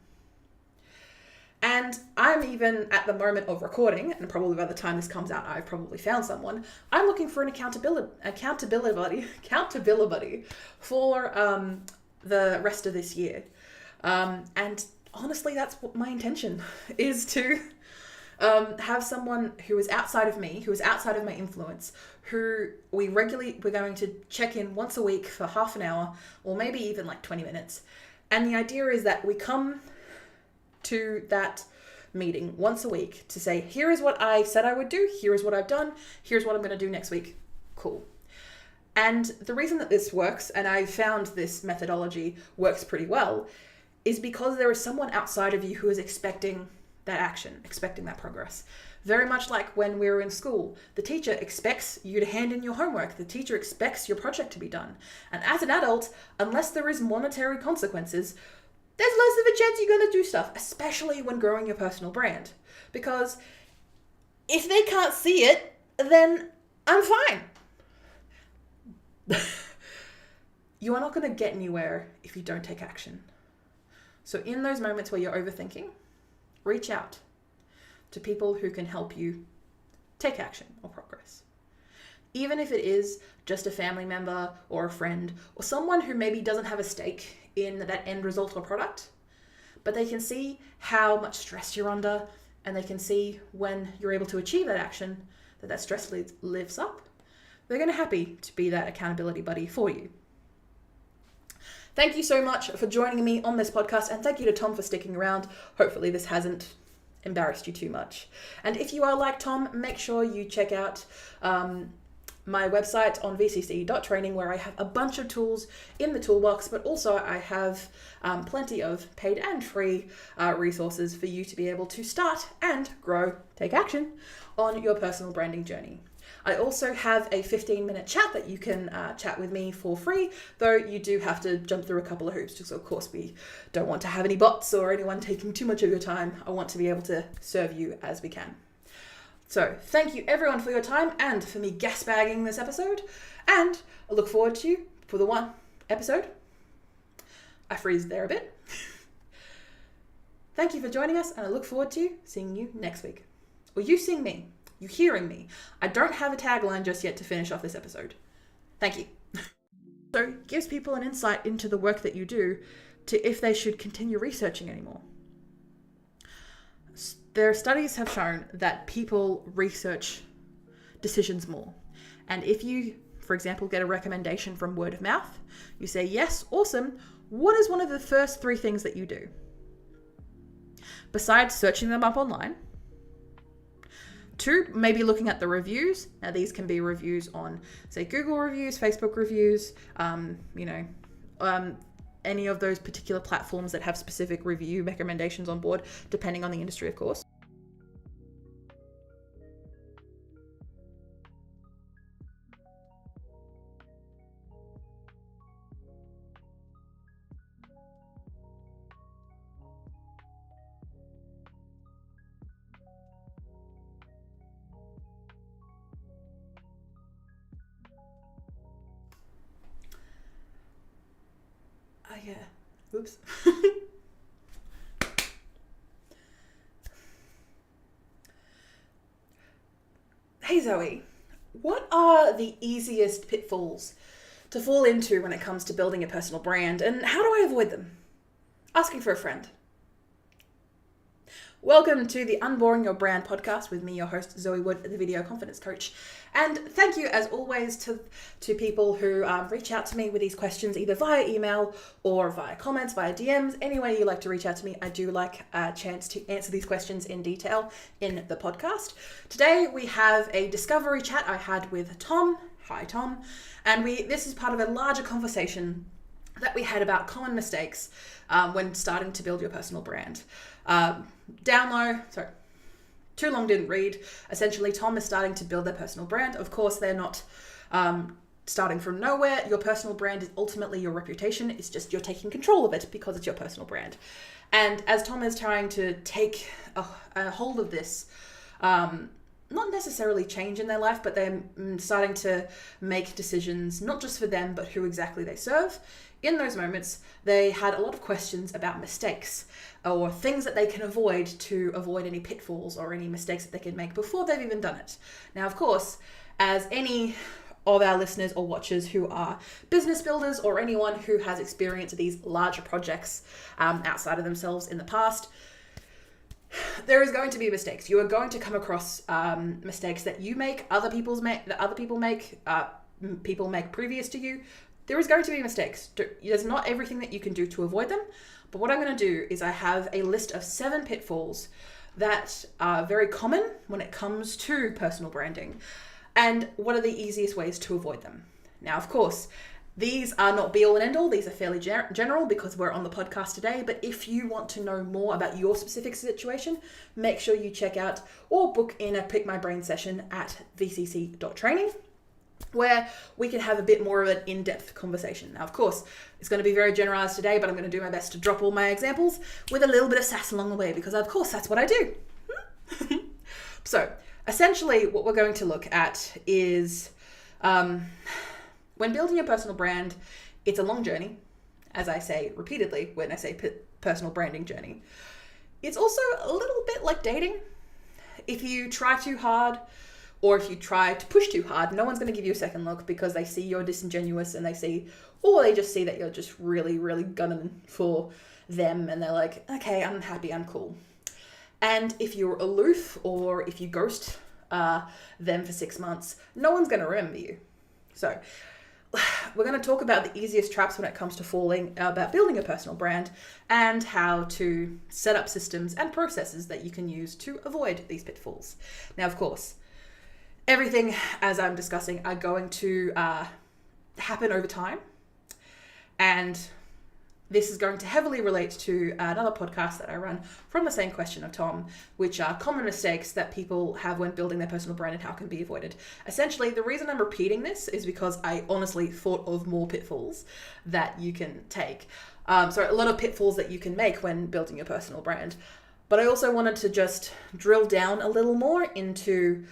And I'm even at the moment of recording, and probably by the time this comes out, I've probably found someone. I'm looking for an accountability buddy for the rest of this year. And honestly, that's what my intention is, to have someone who is outside of me, who is outside of my influence, who we're going to check in once a week for half an hour, or maybe even like 20 minutes. And the idea is that we come to that meeting once a week to say, here is what I said I would do, here is what I've done, here's what I'm going to do next week. Cool. And the reason that this works, and I found this methodology works pretty well, is because there is someone outside of you who is expecting that action, expecting that progress. Very much like when we were in school, the teacher expects you to hand in your homework. The teacher expects your project to be done. And as an adult, unless there is monetary consequences, there's less of a chance you're going to do stuff, especially when growing your personal brand. Because if they can't see it, then I'm fine. You are not going to get anywhere if you don't take action. So in those moments where you're overthinking, reach out to people who can help you take action or progress. Even if it is just a family member or a friend or someone who maybe doesn't have a stake in that end result or product, but they can see how much stress you're under, and they can see when you're able to achieve that action, that stress lifts up. They're going to be happy to be that accountability buddy for you. Thank you so much for joining me on this podcast, and thank you to Tom for sticking around. Hopefully this hasn't embarrassed you too much. And if you are like Tom, make sure you check out my website on vcc.training, where I have a bunch of tools in the toolbox, but also I have plenty of paid and free resources for you to be able to start and grow, take action on your personal branding journey. I also have a 15-minute chat that you can chat with me for free, though you do have to jump through a couple of hoops, because of course we don't want to have any bots or anyone taking too much of your time. I want to be able to serve you as we can. So thank you everyone for your time and for me gas-bagging this episode, and I look forward to you for the one episode. I freeze there a bit. Thank you for joining us, and I look forward to seeing you next week. Or you seeing me. You hearing me. I don't have a tagline just yet to finish off this episode. Thank you. So it gives people an insight into the work that you do to if they should continue researching anymore. Their studies have shown that people research decisions more. And if you, for example, get a recommendation from word of mouth, you say, yes, awesome. What is one of the first 3 things that you do? Besides searching them up online. 2, maybe looking at the reviews. Now these can be reviews on, say, Google reviews, Facebook reviews, any of those particular platforms that have specific review recommendations on board, depending on the industry, of course. Yeah. Oops. Hey Zoe, what are the easiest pitfalls to fall into when it comes to building a personal brand, and how do I avoid them? Asking for a friend. Welcome to the Unboring Your Brand podcast with me, your host, Zoe Wood, the Video Confidence Coach. And thank you, as always, to people who reach out to me with these questions, either via email or via comments, via DMs, any way you like to reach out to me. I do like a chance to answer these questions in detail in the podcast. Today, we have a discovery chat I had with Tom. Hi, Tom. And this is part of a larger conversation that we had about common mistakes when starting to build your personal brand. Too long didn't read. Essentially, Tom is starting to build their personal brand. Of course, they're not starting from nowhere. Your personal brand is ultimately your reputation. It's just you're taking control of it because it's your personal brand. And as Tom is trying to take a hold of this, not necessarily change in their life, but they're starting to make decisions, not just for them, but who exactly they serve. In those moments, they had a lot of questions about mistakes or things that they can avoid to avoid any pitfalls or any mistakes that they can make before they've even done it. Now, of course, as any of our listeners or watchers who are business builders or anyone who has experienced these larger projects outside of themselves in the past, there is going to be mistakes. You are going to come across mistakes that you make, people make previous to you. There is going to be mistakes. There's not everything that you can do to avoid them. But what I'm going to do is I have a list of 7 pitfalls that are very common when it comes to personal branding. And what are the easiest ways to avoid them? Now, of course, these are not be all and end all. These are fairly general because we're on the podcast today. But if you want to know more about your specific situation, make sure you check out or book in a Pick My Brain session at vcc.training, where we can have a bit more of an in-depth conversation. Now, of course, it's going to be very generalized today, but I'm going to do my best to drop all my examples with a little bit of sass along the way, because of course that's what I do. So essentially what we're going to look at is when building a personal brand, it's a long journey, as I say repeatedly when I say personal branding journey. It's also a little bit like dating. If you try too hard, or if you try to push too hard, no one's going to give you a second look because they see you're disingenuous and they just see that you're just really, really gunning for them and they're like, okay, I'm happy, I'm cool. And if you're aloof or if you ghost them for 6 months, no one's going to remember you. So we're going to talk about the easiest traps when it comes to about building a personal brand and how to set up systems and processes that you can use to avoid these pitfalls. Now, of course, everything, as I'm discussing, are going to happen over time. And this is going to heavily relate to another podcast that I run from the same question of Tom, which are common mistakes that people have when building their personal brand and how can be avoided. Essentially, the reason I'm repeating this is because I honestly thought of more pitfalls that you can take. So a lot of pitfalls that you can make when building your personal brand. But I also wanted to just drill down a little more into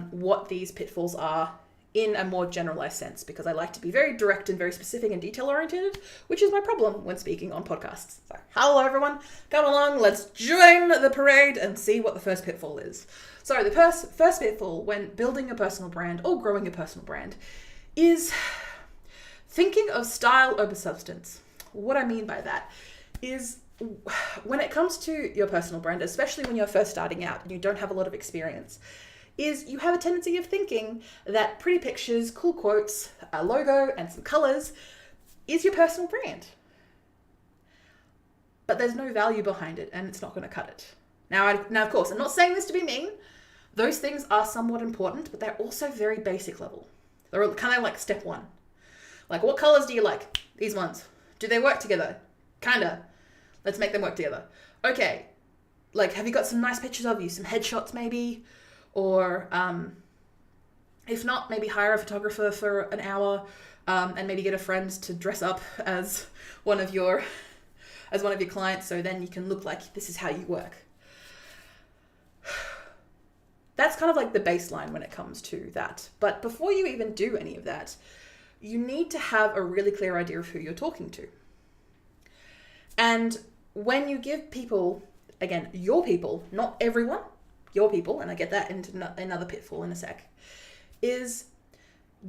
what these pitfalls are in a more generalized sense, because I like to be very direct and very specific and detail oriented, which is my problem when speaking on podcasts. So, hello everyone, come along, let's join the parade and see what the first pitfall is. So the first pitfall when building a personal brand or growing a personal brand is thinking of style over substance. What I mean by that is when it comes to your personal brand, especially when you're first starting out and you don't have a lot of experience, is you have a tendency of thinking that pretty pictures, cool quotes, a logo, and some colors is your personal brand. But there's no value behind it, and it's not going to cut it. Now, of course, I'm not saying this to be mean. Those things are somewhat important, but they're also very basic level. They're kind of like step one. Like, what colors do you like? These ones. Do they work together? Kinda. Let's make them work together. Okay. Like, have you got some nice pictures of you? Some headshots, maybe? Or if not, maybe hire a photographer for an hour and maybe get a friend to dress up as one of your clients, so then you can look like this is how you work. That's kind of like the baseline when it comes to that. But before you even do any of that, you need to have a really clear idea of who you're talking to. And when you give people, again, your people, not everyone, your people, and I get that into another pitfall in a sec, is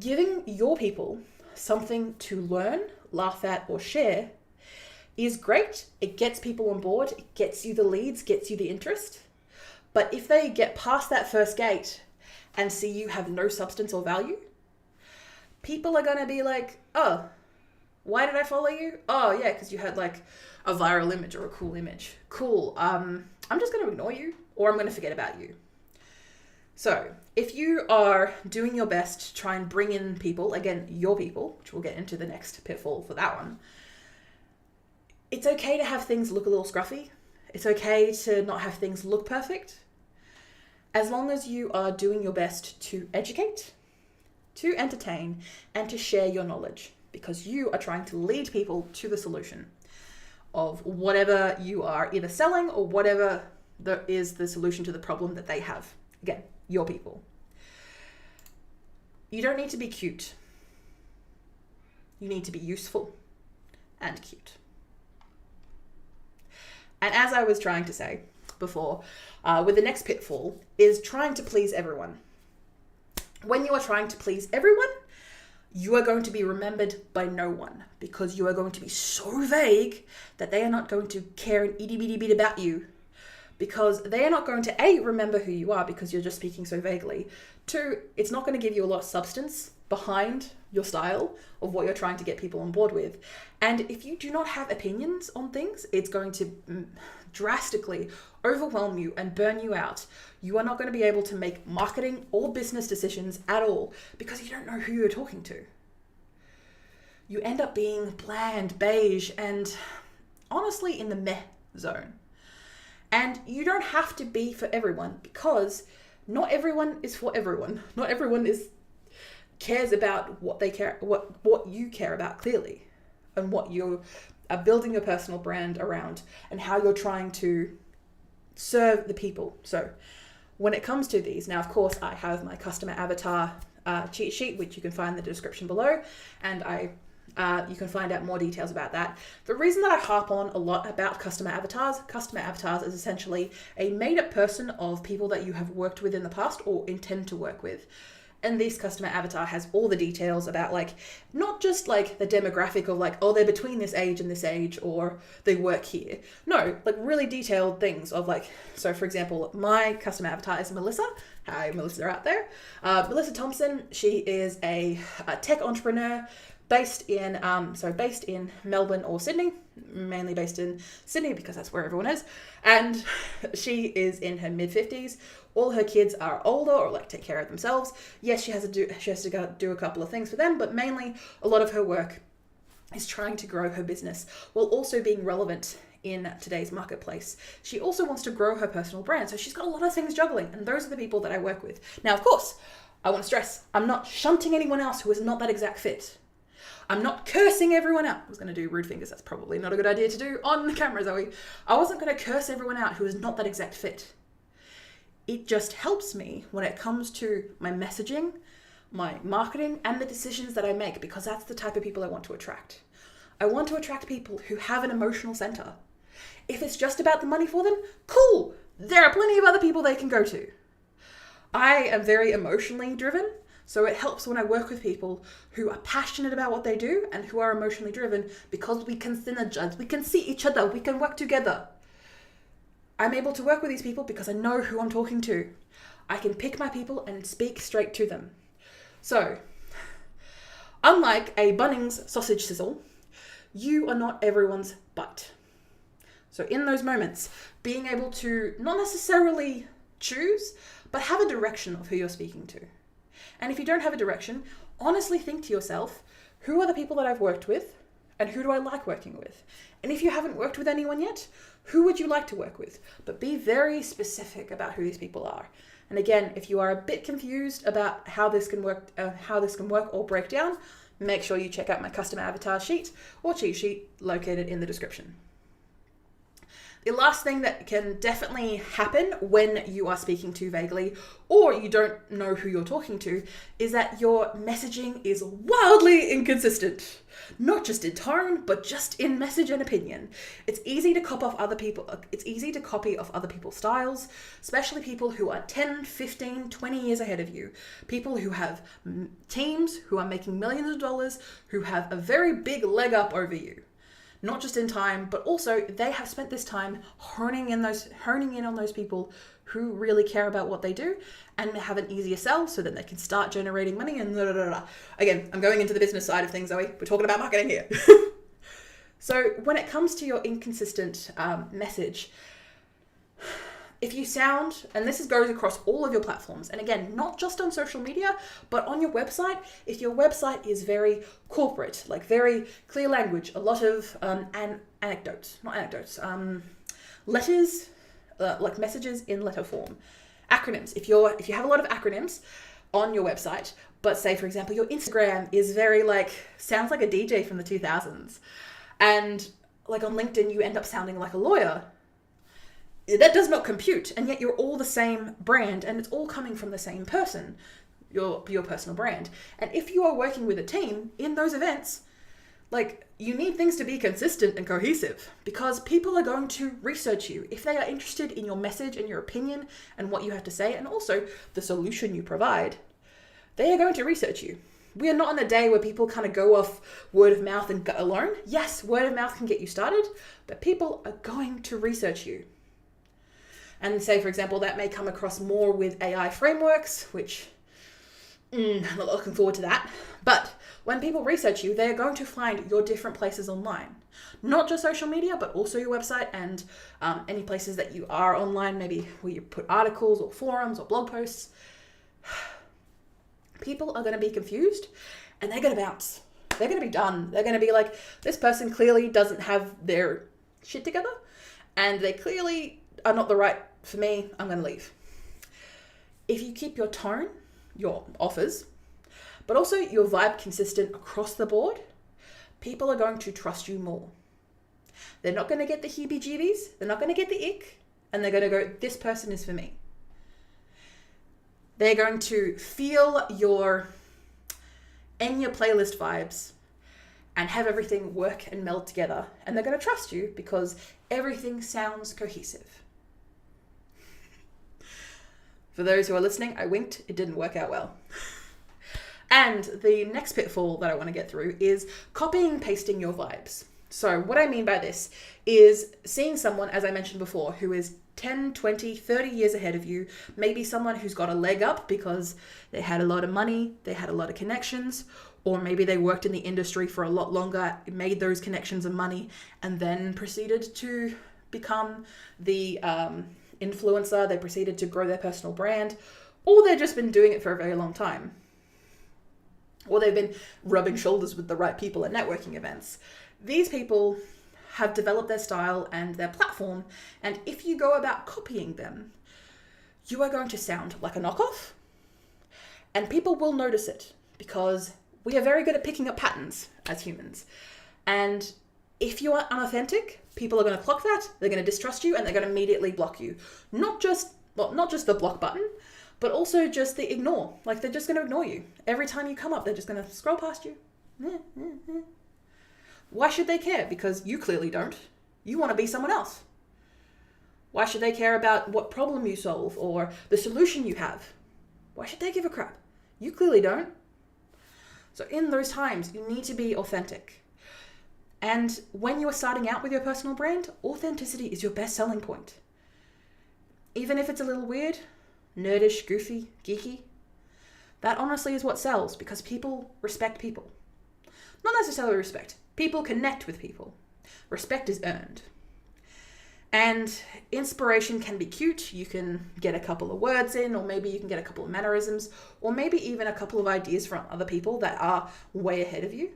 giving your people something to learn, laugh at, or share is great. It gets people on board, it gets you the leads, gets you the interest. But if they get past that first gate and see you have no substance or value, people are going to be like, oh, why did I follow you? Oh, yeah, because you had like a viral image or a cool image. Cool. I'm just going to ignore you, or I'm going to forget about you. So if you are doing your best to try and bring in people, again, your people, which we'll get into the next pitfall for that one, it's okay to have things look a little scruffy. It's okay to not have things look perfect. As long as you are doing your best to educate, to entertain, and to share your knowledge, because you are trying to lead people to the solution of whatever you are either selling or whatever is the solution to the problem that they have. Again, your people. You don't need to be cute. You need to be useful and cute. And as I was trying to say before, with the next pitfall is trying to please everyone. When you are trying to please everyone, you are going to be remembered by no one, because you are going to be so vague that they are not going to care an itty bitty bit about you, because they are not going to A, remember who you are because you're just speaking so vaguely. 2, it's not going to give you a lot of substance behind your style of what you're trying to get people on board with. And if you do not have opinions on things, it's going to drastically overwhelm you and burn you out. You are not going to be able to make marketing or business decisions at all because you don't know who you're talking to. You end up being bland, beige, and honestly in the meh zone. And you don't have to be for everyone, because not everyone is for everyone. Not everyone cares about what they care, what you care about clearly, and what you are building your personal brand around, and how you're trying to serve the people. So when it comes to these, now of course I have my customer avatar cheat sheet, which you can find in the description below, and you can find out more details about that. The reason that I harp on a lot about customer avatars is essentially a made-up person of people that you have worked with in the past or intend to work with. And this customer avatar has all the details about, like, not just like the demographic of like, oh, they're between this age, or they work here. No, like really detailed things of like, so for example, my customer avatar is Melissa. Hi, Melissa out there. Melissa Thompson, she is a tech entrepreneur based in Melbourne or Sydney, mainly based in Sydney because that's where everyone is. And she is in her mid-50s. All her kids are older or like take care of themselves. Yes, she has to go do a couple of things for them, but mainly a lot of her work is trying to grow her business while also being relevant in today's marketplace. She also wants to grow her personal brand. So she's got a lot of things juggling, and those are the people that I work with. Now, of course, I want to stress, I'm not shunting anyone else who is not that exact fit. I'm not cursing everyone out. I was going to do rude fingers. That's probably not a good idea to do on the camera, Zoe. I wasn't going to curse everyone out who is not that exact fit. It just helps me when it comes to my messaging, my marketing, and the decisions that I make, because that's the type of people I want to attract. I want to attract people who have an emotional center. If it's just about the money for them, cool. There are plenty of other people they can go to. I am very emotionally driven, so it helps when I work with people who are passionate about what they do and who are emotionally driven, because we can synergize, we can see each other, we can work together. I'm able to work with these people because I know who I'm talking to. I can pick my people and speak straight to them. So, unlike a Bunnings sausage sizzle, you are not everyone's butt. So in those moments, being able to not necessarily choose, but have a direction of who you're speaking to. And if you don't have a direction, honestly think to yourself, who are the people that I've worked with and who do I like working with? And if you haven't worked with anyone yet, who would you like to work with? But be very specific about who these people are. And again, if you are a bit confused about how this can work or break down, make sure you check out my custom avatar sheet or cheat sheet located in the description. The last thing that can definitely happen when you are speaking too vaguely or you don't know who you're talking to is that your messaging is wildly inconsistent. Not just in tone, but just in message and opinion. It's easy to copy off other people's styles, especially people who are 10, 15, 20 years ahead of you. People who have teams, who are making millions of dollars, who have a very big leg up over you. Not just in time, but also they have spent this time honing in on those people who really care about what they do and have an easier sell, so that they can start generating money and blah, blah, blah, blah. Again, I'm going into the business side of things, Zoe. We're talking about marketing here. So when it comes to your inconsistent message, if you sound, and this goes across all of your platforms, and again, not just on social media, but on your website, if your website is very corporate, like very clear language, a lot of letters, like messages in letter form, acronyms. If you have a lot of acronyms on your website, but say, for example, your Instagram is very sounds like a DJ from the 2000s, and like on LinkedIn, you end up sounding like a lawyer. That does not compute, and yet you're all the same brand, and it's all coming from the same person, your personal brand. And if you are working with a team in those events, you need things to be consistent and cohesive, because people are going to research you. If they are interested in your message and your opinion and what you have to say, and also the solution you provide, they are going to research you. We are not in a day where people kind of go off word of mouth and gut alone. Yes, word of mouth can get you started, but people are going to research you. And say, for example, that may come across more with AI frameworks, which I'm not looking forward to that. But when people research you, they're going to find your different places online. Not just social media, but also your website and any places that you are online, maybe where you put articles or forums or blog posts. People are going to be confused and they're going to bounce. They're going to be done. They're going to be like, this person clearly doesn't have their shit together and they clearly are not the right for me, I'm going to leave. If you keep your tone, your offers, but also your vibe consistent across the board, people are going to trust you more. They're not going to get the heebie-jeebies, they're not going to get the ick, and they're going to go, this person is for me. They're going to feel your playlist vibes and have everything work and meld together, and they're going to trust you because everything sounds cohesive. For those who are listening, I winked. It didn't work out well. And the next pitfall that I want to get through is copying and pasting your vibes. So what I mean by this is seeing someone, as I mentioned before, who is 10, 20, 30 years ahead of you, maybe someone who's got a leg up because they had a lot of money, they had a lot of connections, or maybe they worked in the industry for a lot longer, made those connections and money, and then proceeded to become the influencer, they proceeded to grow their personal brand, or they've just been doing it for a very long time. or they've been rubbing shoulders with the right people at networking events. These people have developed their style and their platform, and if you go about copying them, you are going to sound like a knockoff, and people will notice it because we are very good at picking up patterns as humans. And if you are unauthentic, people are going to clock that, they're going to distrust you, and they're going to immediately block you. Not just the block button, but also just the ignore. Like, they're just going to ignore you. Every time you come up, they're just going to scroll past you. Why should they care? Because you clearly don't. You want to be someone else. Why should they care about what problem you solve or the solution you have? Why should they give a crap? You clearly don't. So in those times, you need to be authentic. And when you are starting out with your personal brand, authenticity is your best selling point. Even if it's a little weird, nerdish, goofy, geeky, that honestly is what sells, because people respect people. Not necessarily respect. People connect with people. Respect is earned. And inspiration can be cute. You can get a couple of words in, or maybe you can get a couple of mannerisms, or maybe even a couple of ideas from other people that are way ahead of you.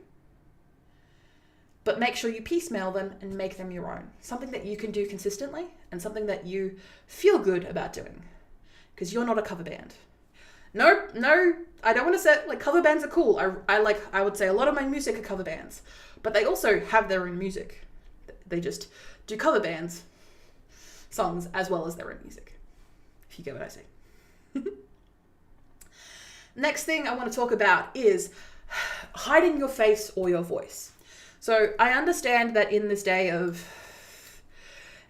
But make sure you piecemeal them and make them your own. Something that you can do consistently and something that you feel good about doing. Because you're not a cover band. No, I don't want to say, like, cover bands are cool. I would say a lot of my music are cover bands. But they also have their own music. They just do cover bands songs as well as their own music, if you get what I say. Next thing I want to talk about is hiding your face or your voice. So I understand that in this day of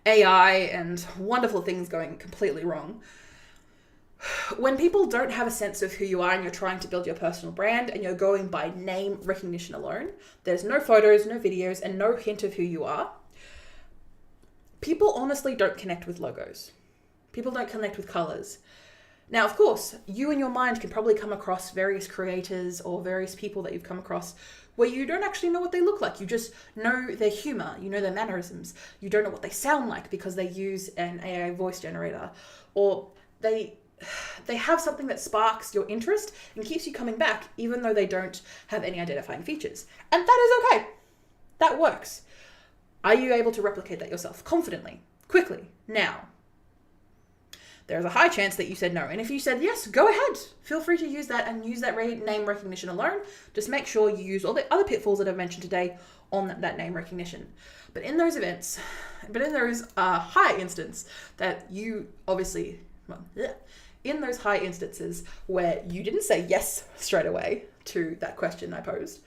AI and wonderful things going completely wrong, when people don't have a sense of who you are and you're trying to build your personal brand and you're going by name recognition alone, there's no photos, no videos, and no hint of who you are, people honestly don't connect with logos. People don't connect with colors. Now, of course, you in your mind can probably come across various creators or various people that you've come across where you don't actually know what they look like. You just know their humor, you know their mannerisms. You don't know what they sound like because they use an AI voice generator, or they have something that sparks your interest and keeps you coming back even though they don't have any identifying features. And that is okay. That works. Are you able to replicate that yourself confidently, quickly, now? There's a high chance that you said no. And if you said yes, go ahead. Feel free to use that and use that name recognition alone. Just make sure you use all the other pitfalls that I've mentioned today on that name recognition. But in those high instance that you obviously, in those high instances where you didn't say yes straight away to that question I posed,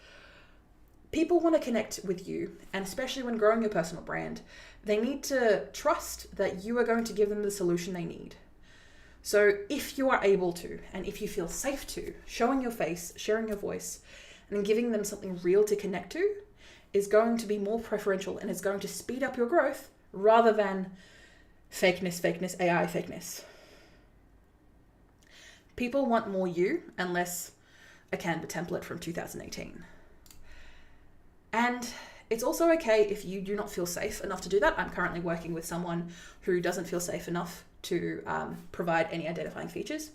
people want to connect with you, and especially when growing your personal brand, they need to trust that you are going to give them the solution they need. So if you are able to, and if you feel safe to, showing your face, sharing your voice, and giving them something real to connect to is going to be more preferential and is going to speed up your growth rather than fakeness, AI fakeness. People want more you and less a Canva template from 2018. And it's also okay if you do not feel safe enough to do that. I'm currently working with someone who doesn't feel safe enough to provide any identifying features.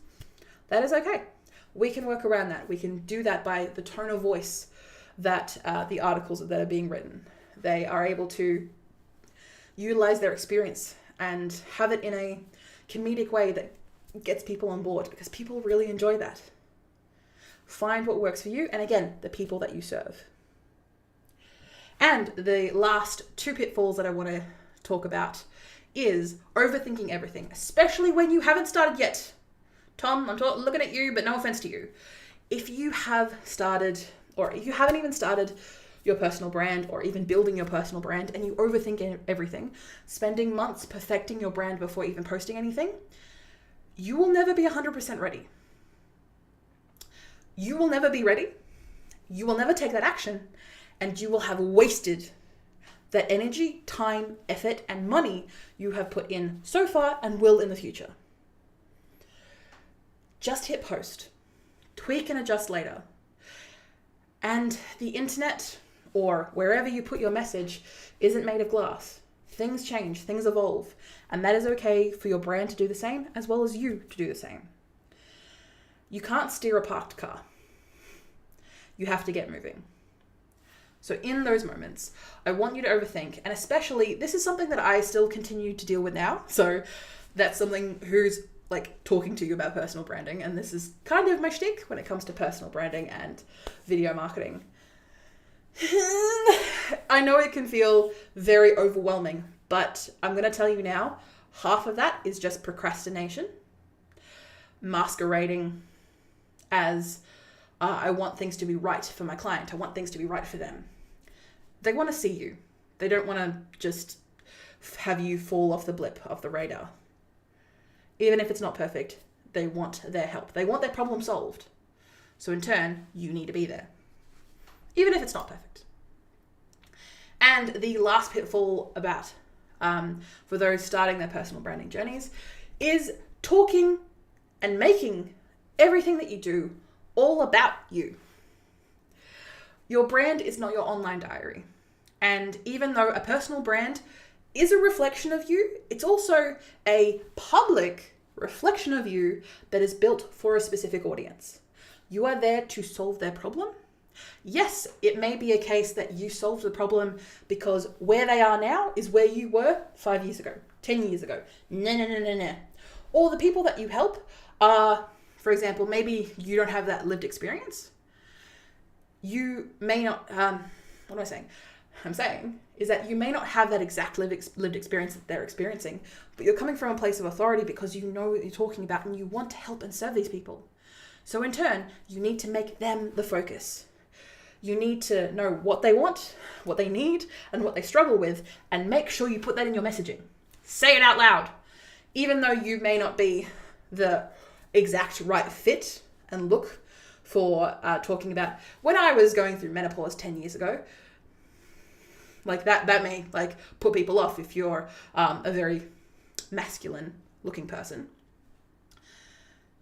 That is okay. We can work around that. We can do that by the tone of voice that the articles that are being written. They are able to utilize their experience and have it in a comedic way that gets people on board, because people really enjoy that. Find what works for you, and again, the people that you serve. And the last two pitfalls that I want to talk about is overthinking everything, especially when you haven't started yet. Tom, I'm looking at you, but no offense to you. If you have started, or if you haven't even started your personal brand or even building your personal brand, and you overthink everything, spending months perfecting your brand before even posting anything, you will never be 100% ready. You will never be ready. You will never take that action, and you will have wasted that energy, time, effort, and money you have put in so far and will in the future. Just hit post. Tweak and adjust later. And the internet, or wherever you put your message, isn't made of glass. Things change, things evolve, and that is okay for your brand to do the same as well as you to do the same. You can't steer a parked car. you have to get moving. So in those moments, I want you to overthink, and especially, this is something that I still continue to deal with now. So that's something who's like talking to you about personal branding. And this is kind of my shtick when it comes to personal branding and video marketing. I know it can feel very overwhelming, but I'm going to tell you now, half of that is just procrastination, masquerading as I want things to be right for my client. I want things to be right for them. They want to see you. They don't want to just have you fall off the blip of the radar. Even if it's not perfect, they want their help. They want their problem solved. So in turn, you need to be there, even if it's not perfect. And the last pitfall about for those starting their personal branding journeys is talking and making everything that you do all about you. Your brand is not your online diary. And even though a personal brand is a reflection of you, it's also a public reflection of you that is built for a specific audience. You are there to solve their problem. Yes, it may be a case that you solved the problem because where they are now is where you were 5 years ago, 10 years ago. No. Or the people that you help are, for example, maybe you don't have that lived experience. You may not, what am I saying? I'm saying is that you may not have that exact lived experience that they're experiencing, but you're coming from a place of authority because you know what you're talking about and you want to help and serve these people. So in turn, you need to make them the focus. You need to know what they want, what they need, and what they struggle with, and make sure you put that in your messaging. Say it out loud. Even though you may not be the exact right fit and look for talking about, when I was going through menopause 10 years ago, like that may like put people off if you're a very masculine looking person.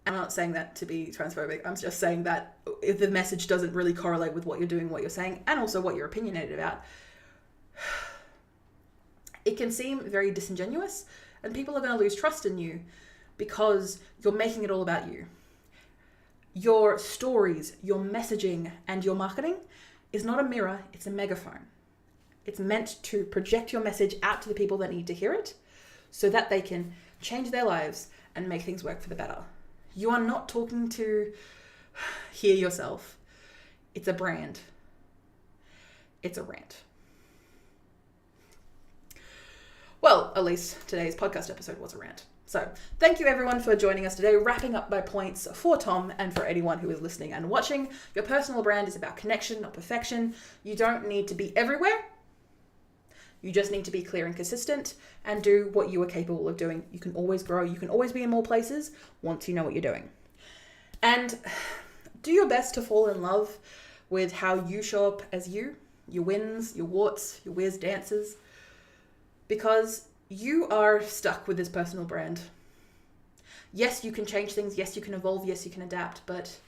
I'm not saying that to be transphobic. I'm just saying that if the message doesn't really correlate with what you're doing, what you're saying, and also what you're opinionated about, it can seem very disingenuous, and people are going to lose trust in you because you're making it all about you. Your stories, your messaging, and your marketing is not a mirror, it's a megaphone. It's meant to project your message out to the people that need to hear it so that they can change their lives and make things work for the better. You are not talking to hear yourself. It's a brand. It's a rant. Well, at least today's podcast episode was a rant. So thank you everyone for joining us today. Wrapping up my points for Tom and for anyone who is listening and watching. Your personal brand is about connection, not perfection. You don't need to be everywhere. You just need to be clear and consistent and do what you are capable of doing. You can always grow. You can always be in more places once you know what you're doing. And do your best to fall in love with how you show up as you, your wins, your warts, your weird dances, because you are stuck with this personal brand. Yes, you can change things. Yes, you can evolve. Yes, you can adapt, but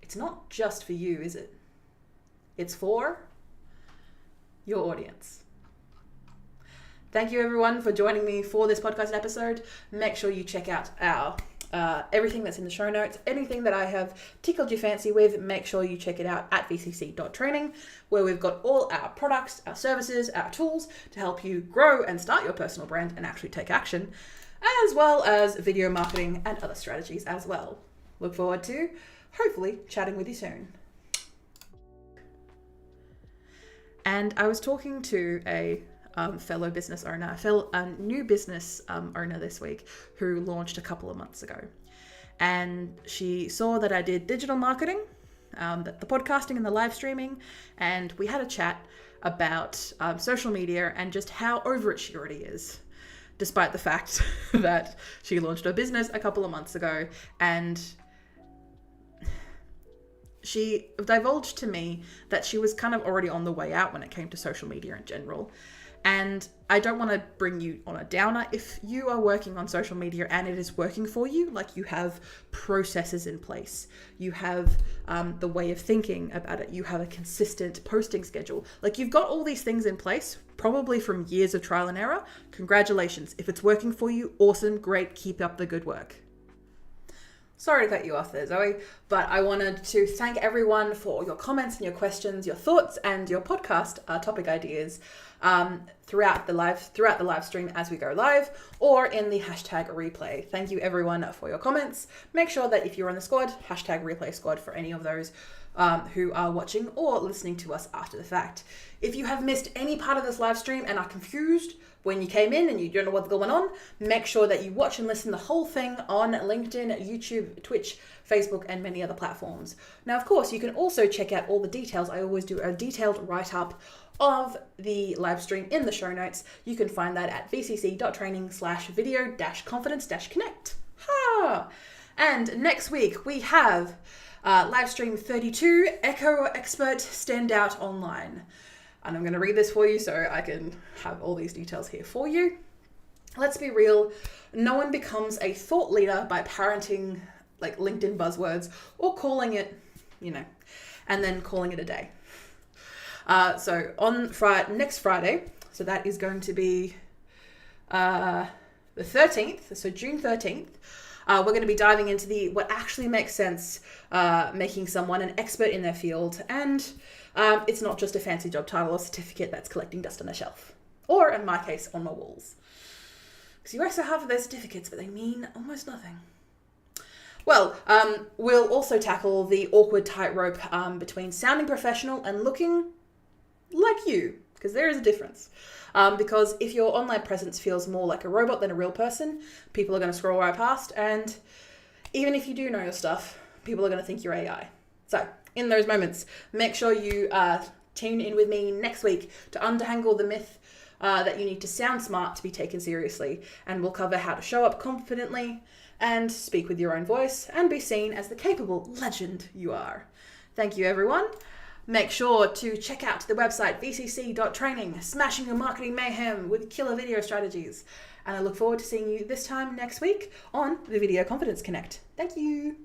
it's not just for you, is it? It's for your audience. Thank you everyone for joining me for this podcast episode. Make sure you check out our everything that's in the show notes. Anything that I have tickled your fancy with, make sure you check it out at vcc.training, where we've got all our products, our services, our tools to help you grow and start your personal brand and actually take action, as well as video marketing and other strategies as well. Look forward to hopefully chatting with you soon. And I was talking to a fellow business owner, a new business owner this week who launched a couple of months ago. And she saw that I did digital marketing, the podcasting and the live streaming. And we had a chat about social media and just how over it she already is, despite the fact that she launched her business a couple of months ago. And she divulged to me that she was kind of already on the way out when it came to social media in general. And I don't want to bring you on a downer. If you are working on social media and it is working for you, like you have processes in place, you have the way of thinking about it, you have a consistent posting schedule, like you've got all these things in place, probably from years of trial and error, congratulations. If it's working for you, awesome, great, keep up the good work. Sorry to cut you off there, Zoe, but I wanted to thank everyone for your comments and your questions, your thoughts, and your podcast topic ideas throughout the live stream as we go live, or in the hashtag replay. Thank you everyone for your comments. Make sure that if you're on the squad, hashtag replay squad for any of those who are watching or listening to us after the fact. If you have missed any part of this live stream and are confused when you came in and you don't know what's going on, make sure that you watch and listen the whole thing on LinkedIn, YouTube, Twitch, Facebook, and many other platforms. Now, of course, you can also check out all the details. I always do a detailed write-up of the live stream in the show notes. You can find that at vcc.training/video-confidence-connect. Ha! And next week we have live stream 32, Echo Expert Standout Online. And I'm going to read this for you so I can have all these details here for you. Let's be real. No one becomes a thought leader by parroting like LinkedIn buzzwords or calling it, and then calling it a day. So on next Friday, so that is going to be the 13th, so June 13th, we're going to be diving into what actually makes sense, making someone an expert in their field. And it's not just a fancy job title or certificate that's collecting dust on a shelf. Or, in my case, on my walls. Because you work so hard for those certificates, but they mean almost nothing. Well, we'll also tackle the awkward tightrope between sounding professional and looking like you, because there is a difference. Because if your online presence feels more like a robot than a real person, people are going to scroll right past, and even if you do know your stuff, people are going to think you're AI. So, in those moments, make sure you tune in with me next week to untangle the myth that you need to sound smart to be taken seriously, and we'll cover how to show up confidently and speak with your own voice and be seen as the capable legend you are. Thank you, everyone. Make sure to check out the website vcc.training, smashing your marketing mayhem with killer video strategies. And I look forward to seeing you this time next week on the Video Confidence Connect. Thank you.